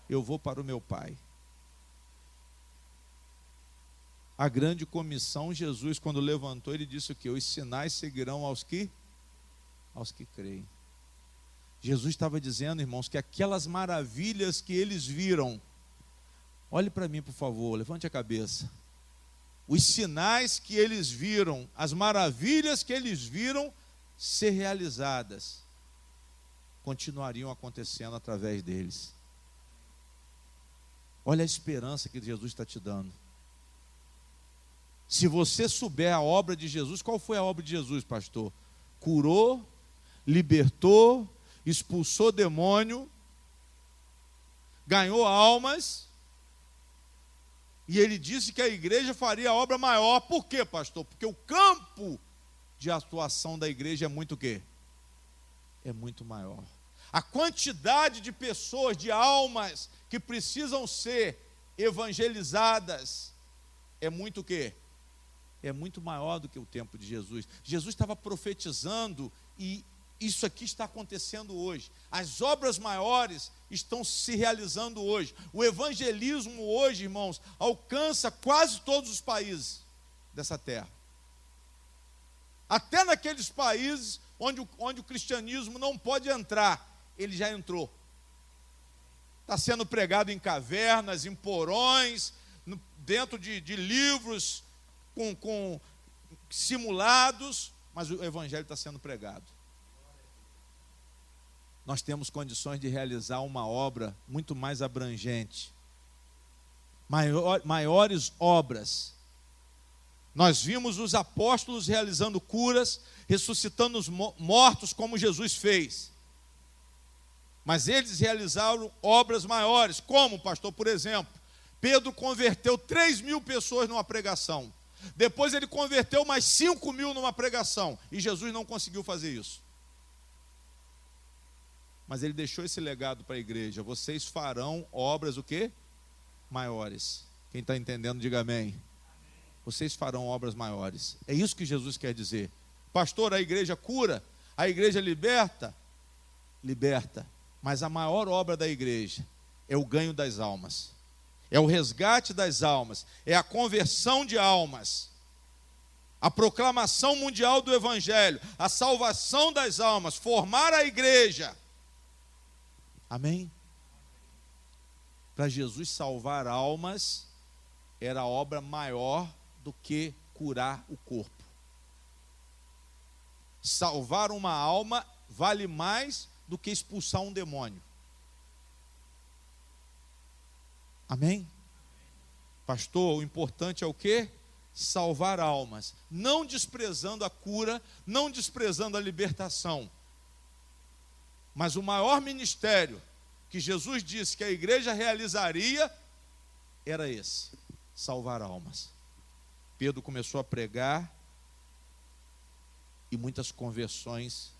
Eu vou para o meu Pai. A grande comissão, Jesus, quando levantou, ele disse o quê? Os sinais seguirão aos que creem. Jesus estava dizendo, irmãos, que aquelas maravilhas que eles viram, Olhe para mim, por favor, levante a cabeça. Os sinais que eles viram, as maravilhas que eles viram ser realizadas, continuariam acontecendo através deles. Olha a esperança que Jesus está te dando. Se você souber a obra de Jesus, qual foi a obra de Jesus, pastor? Curou, libertou, expulsou demônio, ganhou almas, e ele disse que a igreja faria a obra maior. Por quê, pastor? Porque o campo de atuação da igreja é muito o quê? É muito maior. A quantidade de pessoas, de almas que precisam ser evangelizadas é muito o quê? É muito maior do que o tempo de Jesus. Jesus estava profetizando e isso aqui está acontecendo hoje. As obras maiores estão se realizando hoje. O evangelismo hoje, irmãos, alcança quase todos os países dessa terra. Até naqueles países onde o cristianismo não pode entrar, ele já entrou. Está sendo pregado em cavernas, em porões, dentro de livros com simulados, mas o evangelho está sendo pregado. Nós temos condições de realizar uma obra muito mais abrangente, maiores obras. Nós vimos os apóstolos realizando curas, ressuscitando os mortos como Jesus fez. Mas eles realizaram obras maiores, como, pastor, por exemplo, Pedro converteu 3.000 pessoas numa pregação. Depois ele converteu mais 5.000 numa pregação. E Jesus não conseguiu fazer isso. Mas ele deixou esse legado para a igreja. Vocês farão obras o quê? Maiores. Quem está entendendo, diga amém. Vocês farão obras maiores. É isso que Jesus quer dizer. Pastor, a igreja cura, a igreja liberta. Liberta. Mas a maior obra da igreja é o ganho das almas. É o resgate das almas. É a conversão de almas. A proclamação mundial do evangelho. A salvação das almas. Formar a igreja. Amém? Para Jesus salvar almas, era a obra maior do que curar o corpo. Salvar uma alma vale mais do que expulsar um demônio. Amém? Pastor, o importante é o quê? Salvar almas. Não desprezando a cura, não desprezando a libertação. Mas o maior ministério que Jesus disse que a igreja realizaria era esse: salvar almas. Pedro começou a pregar e muitas conversões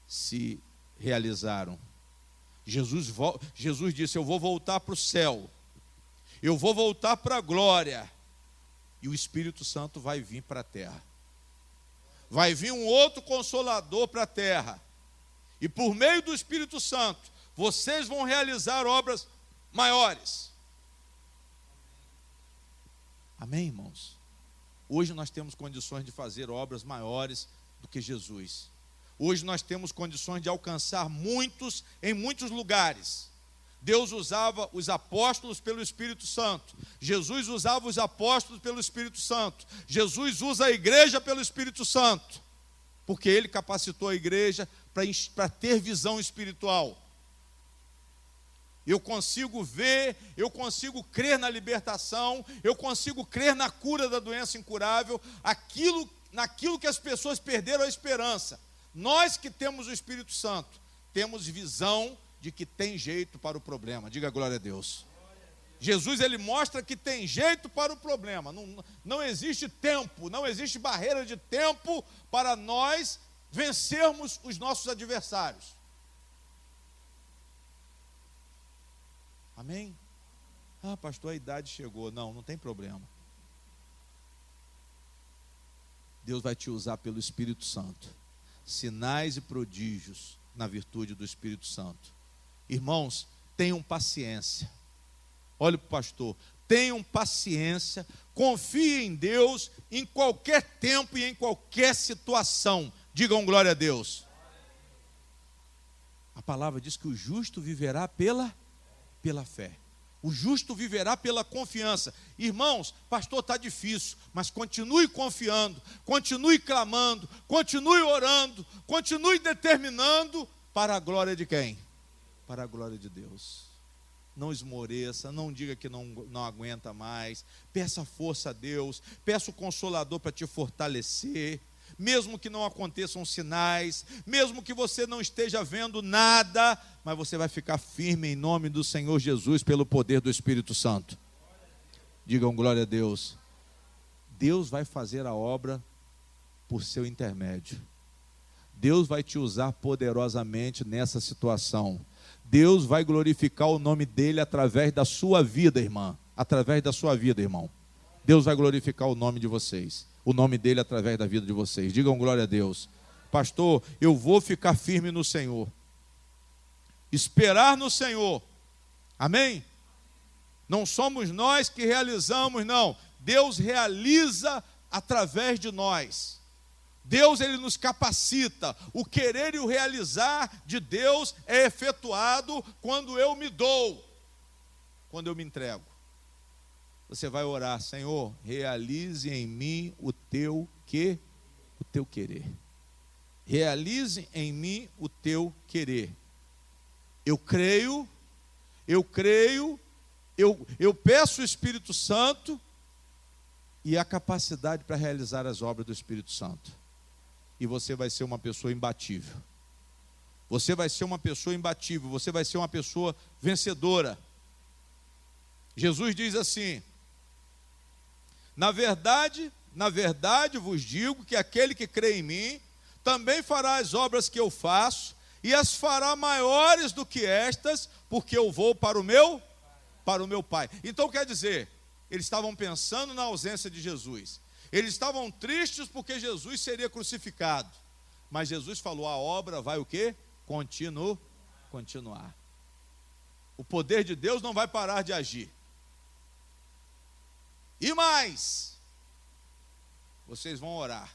se realizaram. Jesus disse: eu vou voltar para o céu, eu vou voltar para a glória, e o Espírito Santo vai vir para a terra. Vai vir um outro Consolador para a terra. E por meio do Espírito Santo, vocês vão realizar obras maiores. Amém, irmãos? Hoje nós temos condições de fazer obras maiores do que Jesus. Hoje nós temos condições de alcançar muitos em muitos lugares. Deus usava os apóstolos pelo Espírito Santo. Jesus usava os apóstolos pelo Espírito Santo. Jesus usa a igreja pelo Espírito Santo. Porque Ele capacitou a igreja para ter visão espiritual. Eu consigo ver, eu consigo crer na libertação, eu consigo crer na cura da doença incurável, naquilo que as pessoas perderam a esperança. Nós que temos o Espírito Santo, temos visão de que tem jeito para o problema. Diga glória a Deus. Jesus, ele mostra que tem jeito para o problema. Não existe tempo, não existe barreira de tempo para nós vencermos os nossos adversários. Amém? Ah, pastor, a idade chegou. Não tem problema. Deus vai te usar pelo Espírito Santo. Sinais e prodígios na virtude do Espírito Santo. Irmãos, tenham paciência. Olhe para o pastor. Tenham paciência. Confiem em Deus em qualquer tempo e em qualquer situação. Digam glória a Deus. A palavra diz que o justo viverá pela fé. O justo viverá pela confiança. Irmãos, pastor, está difícil, mas continue confiando, continue clamando, continue orando, continue determinando para a glória de quem? Para a glória de Deus. Não esmoreça, não diga que não aguenta mais. Peça força a Deus, peça o Consolador para te fortalecer. Mesmo que não aconteçam sinais, mesmo que você não esteja vendo nada, mas você vai ficar firme em nome do Senhor Jesus, pelo poder do Espírito Santo. Digam glória a Deus. Deus vai fazer a obra por seu intermédio. Deus vai te usar poderosamente nessa situação. Deus vai glorificar o nome dele através da sua vida, irmã. Através da sua vida, irmão. Deus vai glorificar o nome de vocês. O nome dele através da vida de vocês. Digam glória a Deus. Pastor, eu vou ficar firme no Senhor. Esperar no Senhor. Amém? Não somos nós que realizamos, não. Deus realiza através de nós. Deus, ele nos capacita. O querer e o realizar de Deus é efetuado quando eu me dou, quando eu me entrego. Você vai orar: Senhor, realize em mim o teu querer. Realize em mim o teu querer. Eu creio, eu peço o Espírito Santo e a capacidade para realizar as obras do Espírito Santo. E você vai ser uma pessoa imbatível. Você vai ser uma pessoa imbatível, você vai ser uma pessoa vencedora. Jesus diz assim: na verdade vos digo que aquele que crê em mim, também fará as obras que eu faço, e as fará maiores do que estas, porque eu vou para o meu Pai. Então quer dizer, eles estavam pensando na ausência de Jesus. Eles estavam tristes porque Jesus seria crucificado. Mas Jesus falou: a obra vai o quê? Continuar. O poder de Deus não vai parar de agir. E mais, vocês vão orar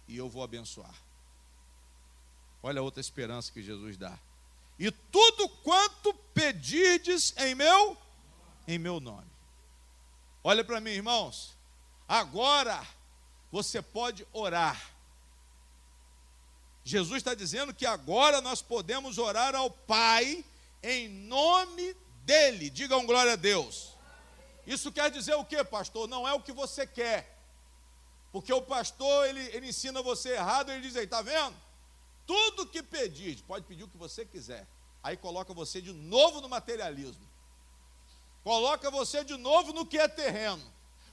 e eu vou abençoar. Olha a outra esperança que Jesus dá. E tudo quanto pedirdes em meu nome. Olha para mim, irmãos. Agora você pode orar. Jesus está dizendo que agora nós podemos orar ao Pai em nome dele. Digam glória a Deus. Isso quer dizer o quê, pastor? Não é o que você quer. Porque o pastor, ele ensina você errado, ele diz aí, está vendo? Tudo que pedir, pode pedir o que você quiser. Aí coloca você de novo no materialismo. Coloca você de novo no que é terreno.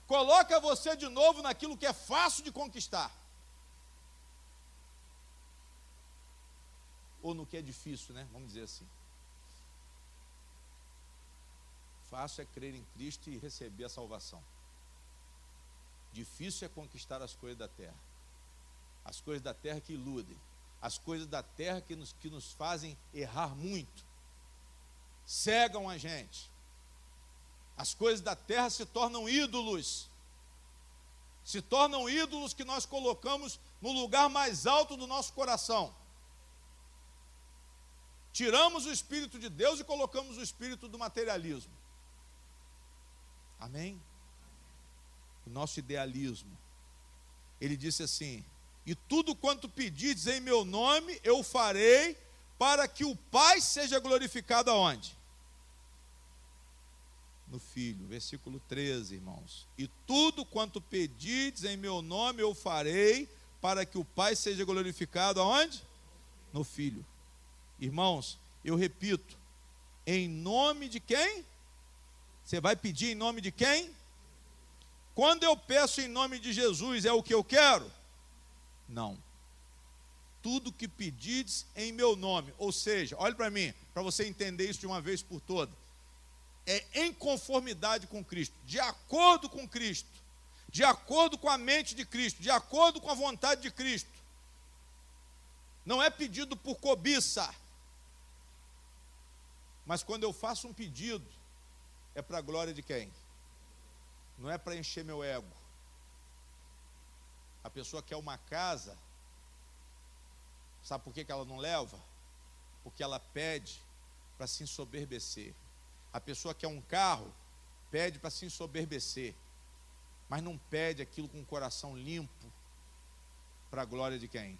Coloca você de novo naquilo que é fácil de conquistar. Ou no que é difícil, né? Vamos dizer assim. Fácil é crer em Cristo e receber a salvação. Difícil é conquistar as coisas da terra. As coisas da terra que iludem. As coisas da terra que nos fazem errar muito. Cegam a gente. As coisas da terra se tornam ídolos. Se tornam ídolos que nós colocamos no lugar mais alto do nosso coração. Tiramos o Espírito de Deus e colocamos o Espírito do materialismo. Amém? O nosso idealismo. Ele disse assim: e tudo quanto pedirdes em meu nome, eu farei, para que o Pai seja glorificado aonde? No Filho. Versículo 13, irmãos. E tudo quanto pedirdes em meu nome, eu farei, para que o Pai seja glorificado aonde? No Filho. Irmãos, eu repito, em nome de quem? Você vai pedir em nome de quem? Quando eu peço em nome de Jesus, é o que eu quero? Não. Tudo que pedirdes em meu nome, ou seja, olhe para mim, para você entender isso de uma vez por todas, é em conformidade com Cristo, de acordo com Cristo, de acordo com a mente de Cristo, de acordo com a vontade de Cristo. Não é pedido por cobiça, mas quando eu faço um pedido, é para a glória de quem? Não é para encher meu ego. A pessoa quer uma casa, sabe por que ela não leva? Porque ela pede para se ensoberbecer. A pessoa quer um carro, pede para se ensoberbecer, mas não pede aquilo com o coração limpo, para a glória de quem?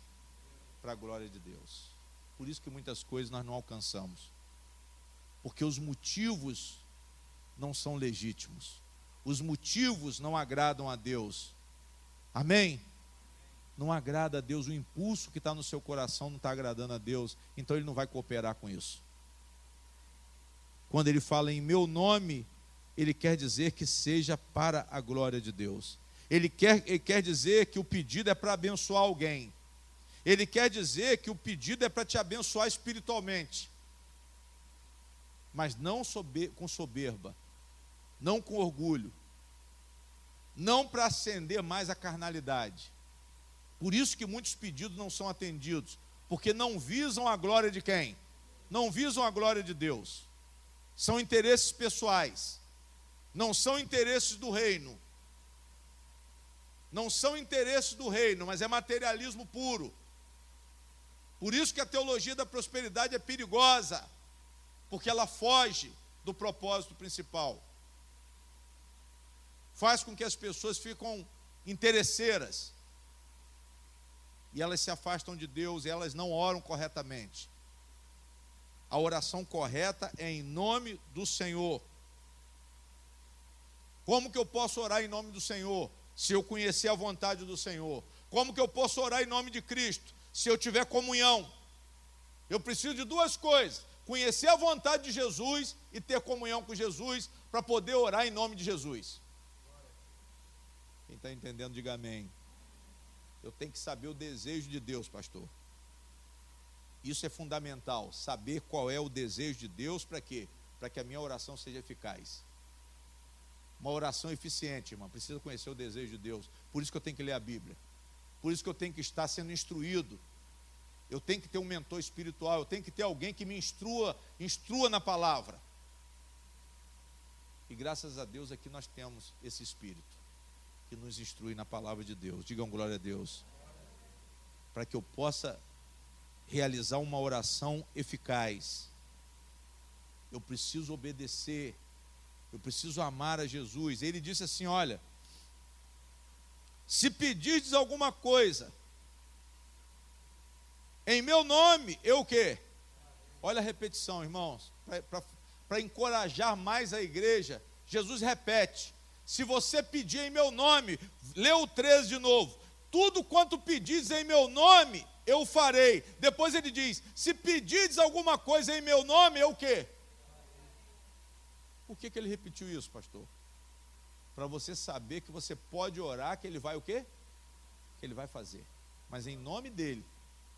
Para a glória de Deus. Por isso que muitas coisas nós não alcançamos, porque os motivos não são legítimos, os motivos não agradam a Deus. Amém? Não agrada a Deus, o impulso que está no seu coração não está agradando a Deus, então Ele não vai cooperar com isso. Quando Ele fala em meu nome, Ele quer dizer que seja para a glória de Deus. Ele quer dizer que o pedido é para abençoar alguém. Ele quer dizer que o pedido é para te abençoar espiritualmente, mas não com soberba, não com orgulho, não para acender mais a carnalidade. Por isso que muitos pedidos não são atendidos, porque não visam a glória de quem? Não visam a glória de Deus. São interesses pessoais, não são interesses do reino. Não são interesses do reino, mas é materialismo puro. Por isso que a teologia da prosperidade é perigosa, porque ela foge do propósito principal. Faz com que as pessoas fiquem interesseiras, e elas se afastam de Deus, e elas não oram corretamente. A oração correta é em nome do Senhor. Como que eu posso orar em nome do Senhor, se eu conhecer a vontade do Senhor? Como que eu posso orar em nome de Cristo, se eu tiver comunhão? Eu preciso de duas coisas: conhecer a vontade de Jesus e ter comunhão com Jesus, para poder orar em nome de Jesus. Quem está entendendo, diga amém. Eu tenho que saber o desejo de Deus, pastor. Isso é fundamental, saber qual é o desejo de Deus. Para quê? Para que a minha oração seja eficaz. Uma oração eficiente, irmão, precisa conhecer o desejo de Deus. Por isso que eu tenho que ler a Bíblia. Por isso que eu tenho que estar sendo instruído. Eu tenho que ter um mentor espiritual. Eu tenho que ter alguém que me instrua na palavra. E graças a Deus aqui nós temos esse Espírito que nos instrui na palavra de Deus. Digam glória a Deus. Para que eu possa realizar uma oração eficaz, eu preciso obedecer. Eu preciso amar a Jesus. Ele disse assim: olha, se pedirdes alguma coisa em meu nome, eu o quê? Olha a repetição, irmãos, para encorajar mais a igreja. Jesus repete: se você pedir em meu nome, lê o 13 de novo, tudo quanto pedis em meu nome, eu farei. Depois ele diz: se pedirdes alguma coisa em meu nome, eu o quê? Por que ele repetiu isso, pastor? Para você saber que você pode orar, que ele vai o quê? Que ele vai fazer, mas em nome dele.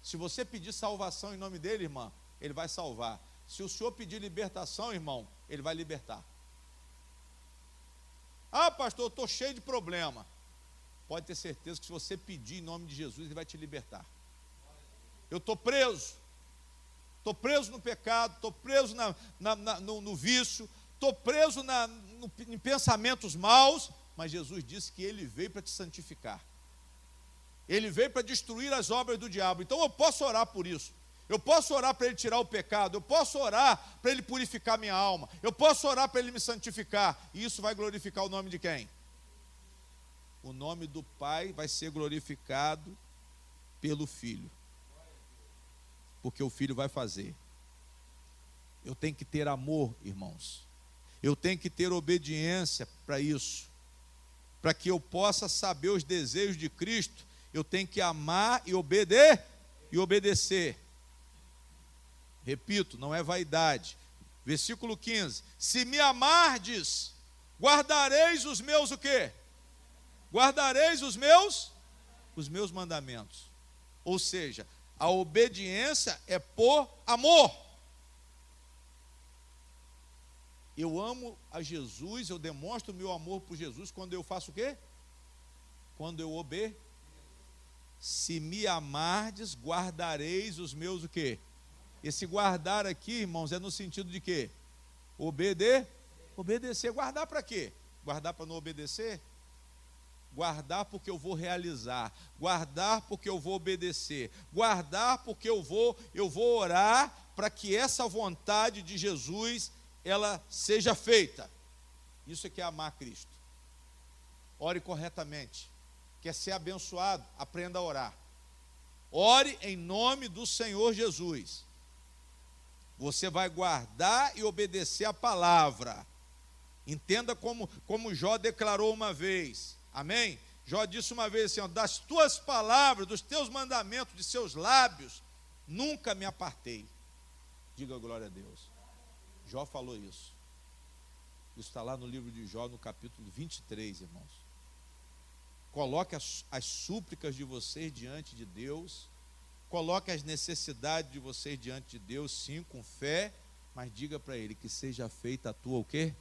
Se você pedir salvação em nome dele, irmã, ele vai salvar. Se o senhor pedir libertação, irmão, ele vai libertar. Ah, pastor, eu estou cheio de problema. Pode ter certeza que se você pedir em nome de Jesus, ele vai te libertar. Eu estou preso no pecado, estou preso no vício, estou preso em pensamentos maus, mas Jesus disse que ele veio para te santificar. Ele veio para destruir as obras do diabo. Então eu posso orar por isso. Eu posso orar para ele tirar o pecado. Eu posso orar para ele purificar minha alma. Eu posso orar para ele me santificar. E isso vai glorificar o nome de quem? O nome do Pai vai ser glorificado pelo Filho. Porque o Filho vai fazer. Eu tenho que ter amor, irmãos. Eu tenho que ter obediência para isso. Para que eu possa saber os desejos de Cristo, eu tenho que amar e obedecer. Repito, não é vaidade. Versículo 15: se me amardes, guardareis os meus o quê? Guardareis os meus mandamentos. Ou seja, a obediência é por amor. Eu amo a Jesus, eu demonstro o meu amor por Jesus quando eu faço o quê? Quando eu obedeço. Se me amardes, guardareis os meus o quê? Esse guardar aqui, irmãos, é no sentido de quê? Obedecer. Guardar para quê? Guardar para não obedecer? Guardar porque eu vou realizar. Guardar porque eu vou obedecer. Guardar porque eu vou orar para que essa vontade de Jesus ela seja feita. Isso é que é amar Cristo. Ore corretamente. Quer ser abençoado? Aprenda a orar. Ore em nome do Senhor Jesus. Você vai guardar e obedecer a palavra. Entenda como Jó declarou uma vez. Amém? Jó disse uma vez assim, ó, das tuas palavras, dos teus mandamentos, de seus lábios, nunca me apartei. Diga glória a Deus. Jó falou isso. Isso está lá no livro de Jó, no capítulo 23, irmãos. Coloque as súplicas de vocês diante de Deus. Coloque as necessidades de vocês diante de Deus, sim, com fé. Mas diga para Ele que seja feita a tua o quê?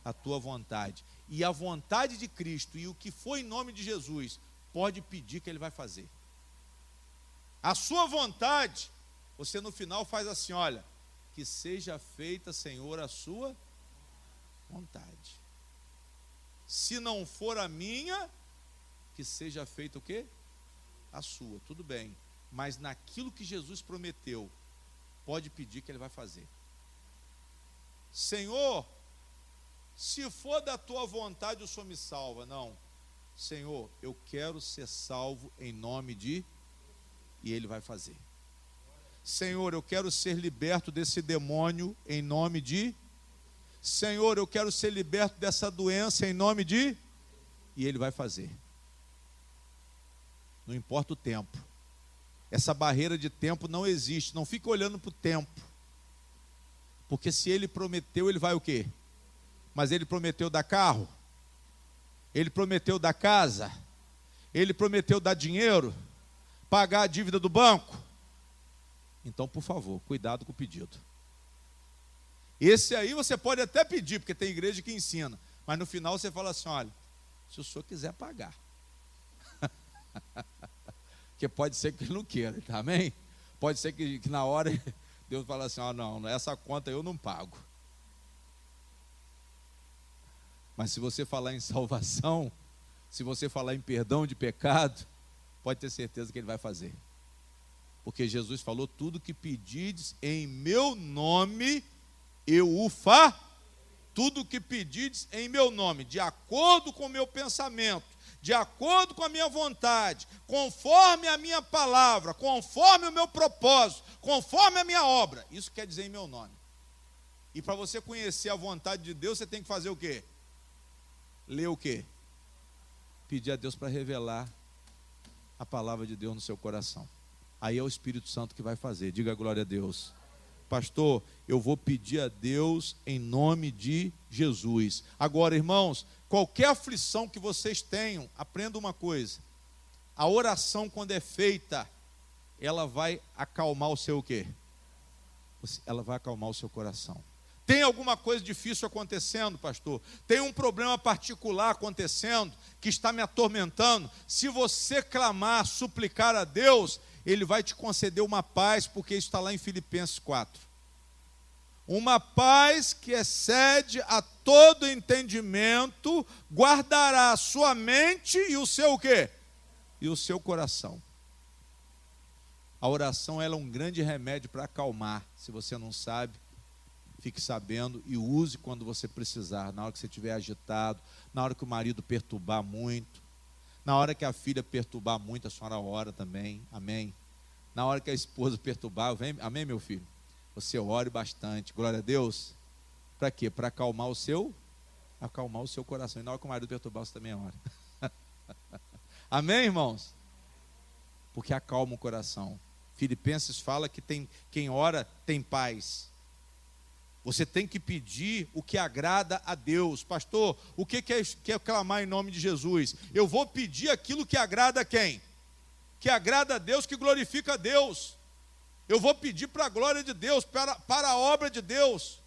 A tua vontade. E a vontade de Cristo e o que foi em nome de Jesus, pode pedir que Ele vai fazer. A sua vontade, você no final faz assim, olha, que seja feita, Senhor, a sua vontade. Se não for a minha, que seja feita o quê? A sua, tudo bem. Mas naquilo que Jesus prometeu, pode pedir que Ele vai fazer. Senhor, se for da tua vontade, o Senhor me salva. Não. Senhor, eu quero ser salvo em nome de... E Ele vai fazer. Senhor, eu quero ser liberto desse demônio em nome de... Senhor, eu quero ser liberto dessa doença em nome de... E Ele vai fazer. Não importa o tempo. Essa barreira de tempo não existe. Não fica olhando para o tempo. Porque se Ele prometeu, Ele vai o quê? Mas Ele prometeu dar carro? Ele prometeu dar casa? Ele prometeu dar dinheiro? Pagar a dívida do banco? Então, por favor, cuidado com o pedido. Esse aí você pode até pedir, porque tem igreja que ensina. Mas no final você fala assim, olha, se o senhor quiser pagar. Porque pode ser que ele não queira, tá, amém? Pode ser que na hora Deus fala assim, não, essa conta eu não pago. Mas se você falar em salvação, se você falar em perdão de pecado, pode ter certeza que Ele vai fazer. Porque Jesus falou, tudo que pedides em meu nome, eu o farei. Tudo que pedides em meu nome, de acordo com o meu pensamento, de acordo com a minha vontade, conforme a minha palavra, conforme o meu propósito, conforme a minha obra. Isso quer dizer em meu nome. E para você conhecer a vontade de Deus, você tem que fazer o quê? Ler o quê? Pedir a Deus para revelar a palavra de Deus no seu coração. Aí é o Espírito Santo que vai fazer. Diga glória a Deus. Pastor, eu vou pedir a Deus em nome de Jesus. Agora, irmãos, qualquer aflição que vocês tenham, aprenda uma coisa. A oração, quando é feita, ela vai acalmar o seu o quê? Ela vai acalmar o seu coração. Tem alguma coisa difícil acontecendo, pastor? Tem um problema particular acontecendo que está me atormentando? Se você clamar, suplicar a Deus, Ele vai te conceder uma paz, porque isso está lá em Filipenses 4. Uma paz que excede a todo entendimento, guardará a sua mente e o seu o quê? E o seu coração. A oração ela é um grande remédio para acalmar. Se você não sabe, fique sabendo e use quando você precisar. Na hora que você estiver agitado, na hora que o marido perturbar muito, na hora que a filha perturbar muito, a senhora ora também, amém? Na hora que a esposa perturbar, amém, meu filho? Você ore bastante, glória a Deus. Para quê? Para acalmar o seu coração. E na hora que o marido perturbar, você também ora. Amém, irmãos? Porque acalma o coração. Filipenses fala que quem ora tem paz. Você tem que pedir o que agrada a Deus. Pastor, o que é clamar em nome de Jesus? Eu vou pedir aquilo que agrada a quem? Que agrada a Deus, que glorifica a Deus. Eu vou pedir para a glória de Deus, para a obra de Deus.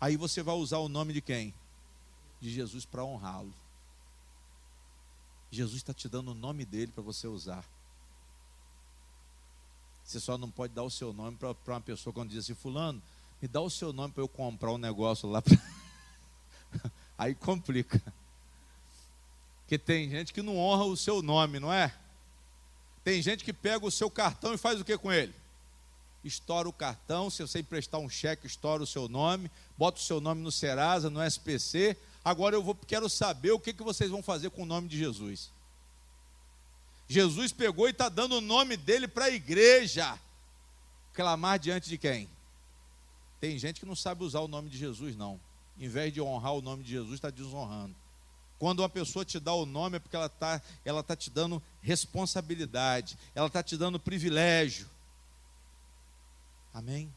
Aí você vai usar o nome de quem? De Jesus para honrá-lo. Jesus está te dando o nome dele para você usar. Você só não pode dar o seu nome para uma pessoa quando diz assim, fulano, me dá o seu nome para eu comprar um negócio lá. Aí complica. Porque tem gente que não honra o seu nome, não é? Tem gente que pega o seu cartão e faz o que com ele? estoura o cartão, se você emprestar um cheque, estoura o seu nome, bota o seu nome no Serasa, no SPC. Agora quero saber o que vocês vão fazer com o nome de Jesus. Jesus pegou e está dando o nome dele para a igreja. Clamar diante de quem? Tem gente que não sabe usar o nome de Jesus, não. Em vez de honrar o nome de Jesus, está desonrando. Quando uma pessoa te dá o nome, é porque ela tá te dando responsabilidade, ela está te dando privilégio. Amém?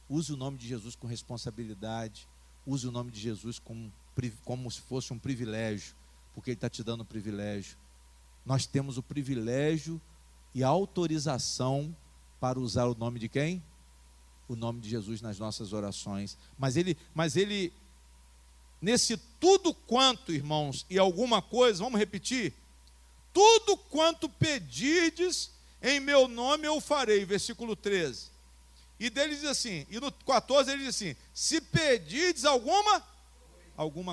Use o nome de Jesus com responsabilidade, use o nome de Jesus como se fosse um privilégio, porque Ele está te dando privilégio. Nós temos o privilégio e a autorização para usar o nome de quem? O nome de Jesus nas nossas orações. Mas ele, nesse tudo quanto, irmãos, e alguma coisa, vamos repetir? Tudo quanto pedirdes em meu nome eu farei, versículo 13. E dele diz assim, e no 14 ele diz assim, se pedirdes alguma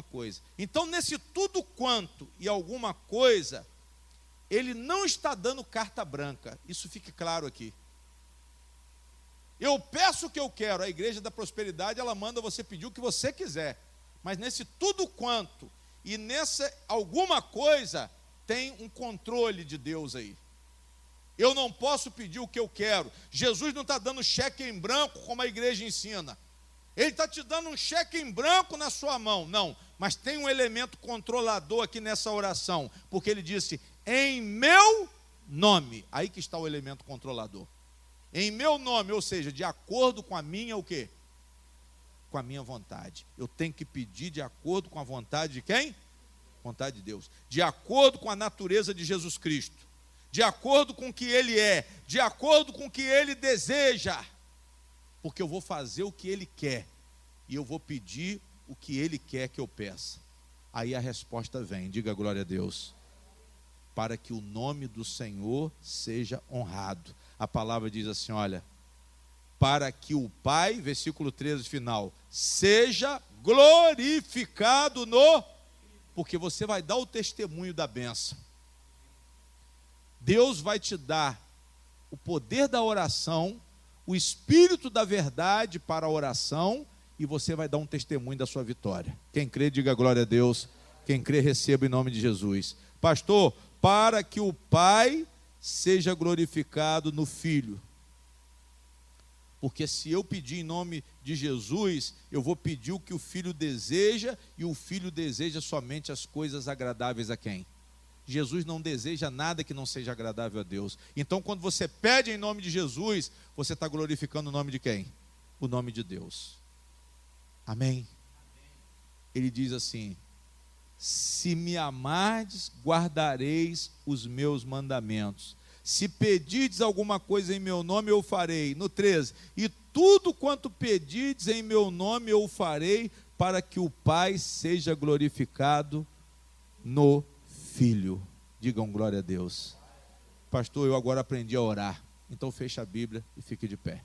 coisa. Então, nesse tudo quanto e alguma coisa, ele não está dando carta branca, isso fique claro aqui. Eu peço o que eu quero, a igreja da prosperidade, ela manda você pedir o que você quiser, mas nesse tudo quanto e nessa alguma coisa, tem um controle de Deus aí. Eu não posso pedir o que eu quero. Jesus não está dando cheque em branco, como a igreja ensina. Ele está te dando um cheque em branco na sua mão. Não, mas tem um elemento controlador aqui nessa oração, porque ele disse, em meu nome. Aí que está o elemento controlador. Em meu nome, ou seja, de acordo com a minha o quê? Com a minha vontade. Eu tenho que pedir de acordo com a vontade de quem? Vontade de Deus. De acordo com a natureza de Jesus Cristo. De acordo com o que Ele é. De acordo com o que Ele deseja. Porque eu vou fazer o que Ele quer. E eu vou pedir o que Ele quer que eu peça. Aí a resposta vem, diga glória a Deus. Para que o nome do Senhor seja honrado. A palavra diz assim, olha, para que o Pai, versículo 13 final, seja glorificado no... Porque você vai dar o testemunho da bênção. Deus vai te dar o poder da oração, o espírito da verdade para a oração, e você vai dar um testemunho da sua vitória. Quem crê, diga glória a Deus. Quem crê, receba em nome de Jesus. Pastor, para que o Pai seja glorificado no Filho. Porque se eu pedir em nome de Jesus, eu vou pedir o que o Filho deseja, e o Filho deseja somente as coisas agradáveis a quem? Jesus não deseja nada que não seja agradável a Deus. Então, quando você pede em nome de Jesus, você está glorificando o nome de quem? O nome de Deus. Amém? Ele diz assim, se me amardes, guardareis os meus mandamentos. Se pedirdes alguma coisa em meu nome, eu farei. No 13, e tudo quanto pedirdes em meu nome, eu farei, para que o Pai seja glorificado no Filho. Digam glória a Deus. Pastor, eu agora aprendi a orar. Então feche a Bíblia e fique de pé.